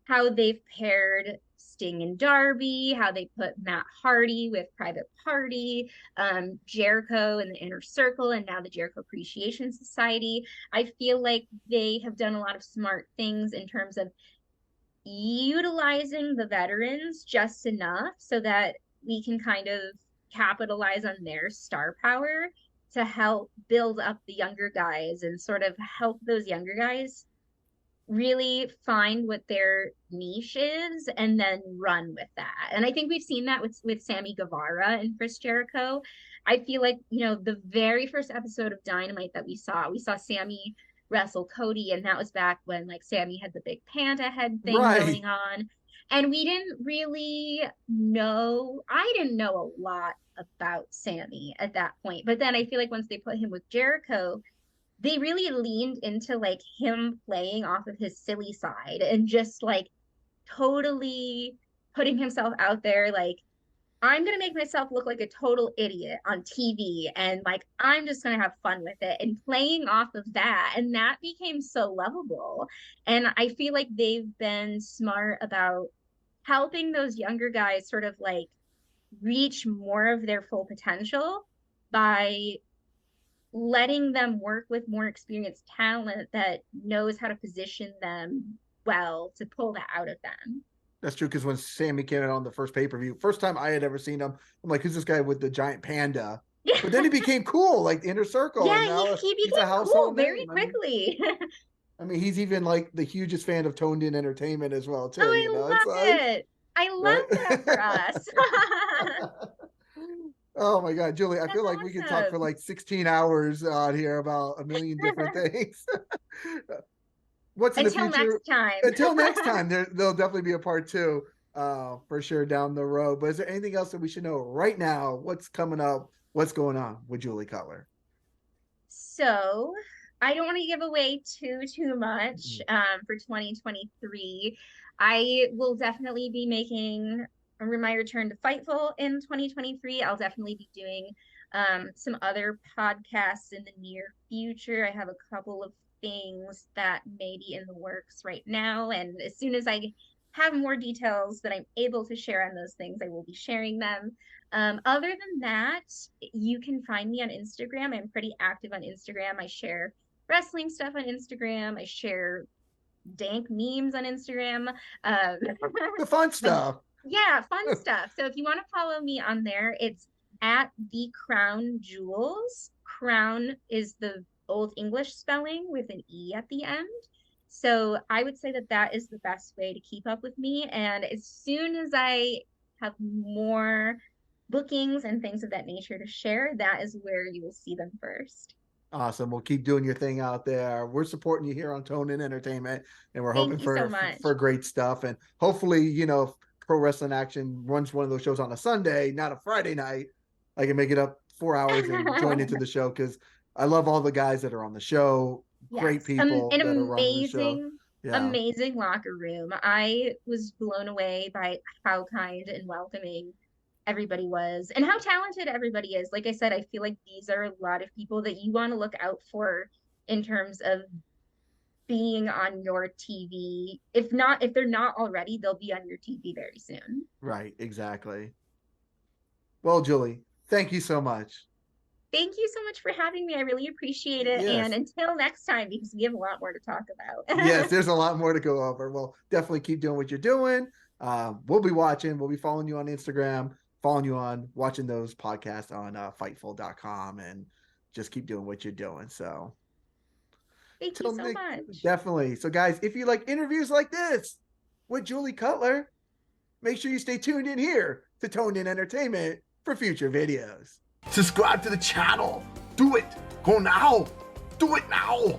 how they've paired Sting and Darby, how they put Matt Hardy with Private Party, Jericho and the Inner Circle, and now the Jericho Appreciation Society. I feel like they have done a lot of smart things in terms of utilizing the veterans just enough so that we can kind of capitalize on their star power to help build up the younger guys and sort of help those younger guys really find what their niche is and then run with that. And I think we've seen that with Sammy Guevara and Chris Jericho. I feel like, the very first episode of Dynamite that we saw Sammy wrestle Cody, and that was back when like Sammy had the big panda head thing Right. going on. And we didn't really know, I didn't know a lot about Sammy at that point. But then I feel like once they put him with Jericho, they really leaned into like him playing off of his silly side and just like totally putting himself out there like I'm going to make myself look like a total idiot on TV and like I'm just going to have fun with it and playing off of that, and that became so lovable. And I feel like they've been smart about helping those younger guys sort of like reach more of their full potential by letting them work with more experienced talent that knows how to position them well to pull that out of them. That's true because when Sammy came out on the first pay-per-view, first time I had ever seen him, I'm like, who's this guy with the giant panda? Yeah, But then he became cool, like the Inner Circle, and yeah, he, now he he's a became cool household very name. quickly. He's even like the hugest fan of toned in entertainment as well, too. Oh, I It's like, love it. I right? love that for us. Oh my God, Julie, I That's feel like we could talk for awesome. like 16 hours on here about a million different things. What's in the Until future? next time. Until next time, there'll definitely be a part two, for sure down the road. But is there anything else that we should know right now? What's coming up? What's going on with Julie Cutler? So I don't want to give away too much for 2023. I will definitely be making my return to Fightful in 2023. I'll definitely be doing some other podcasts in the near future. I have a couple of things that may be in the works right now, and as soon as I have more details that I'm able to share on those things, I will be sharing them. Other than that, you can find me on Instagram. I'm pretty active on Instagram. I share wrestling stuff on Instagram. I share dank memes on Instagram. Um, The fun my stuff. yeah, fun stuff. So if you want to follow me on there, it's at the Crown Jewels. Crown is the old English spelling with an E at the end. So I would say that that is the best way to keep up with me. And as soon as I have more bookings and things of that nature to share, that is where you will see them first. Awesome. Well, keep doing your thing out there. We're supporting you here on Tone In Entertainment, and we're hoping Thank you so for much. for great stuff. And hopefully, Pro Wrestling Action runs one of those shows on a Sunday, not a Friday night. I can make it up 4 hours and join into the show because I love all the guys that are on the show. Great Yes, people an that are running the show. amazing, Yeah. amazing locker room. I was blown away by how kind and welcoming everybody was and how talented everybody is. Like I said, I feel like these are a lot of people that you want to look out for in terms of being on your TV. If they're not already, they'll be on your TV very soon. Right. Exactly. Well, Julie, thank you so much. Thank you so much for having me. I really appreciate it. And Yes. until next time, because we have a lot more to talk Yes, about. there's a lot more to go over. Well, definitely keep doing what you're doing. We'll be watching. We'll be following you on Instagram, following you on watching those podcasts on Fightful.com, and just keep doing what you're doing. So, Thank you till so next, much. definitely. So, guys, if you like interviews like this with Julie Cutler, make sure you stay tuned in here to Toned In Entertainment for future videos. Subscribe to the channel. Do it. Go now. Do it now.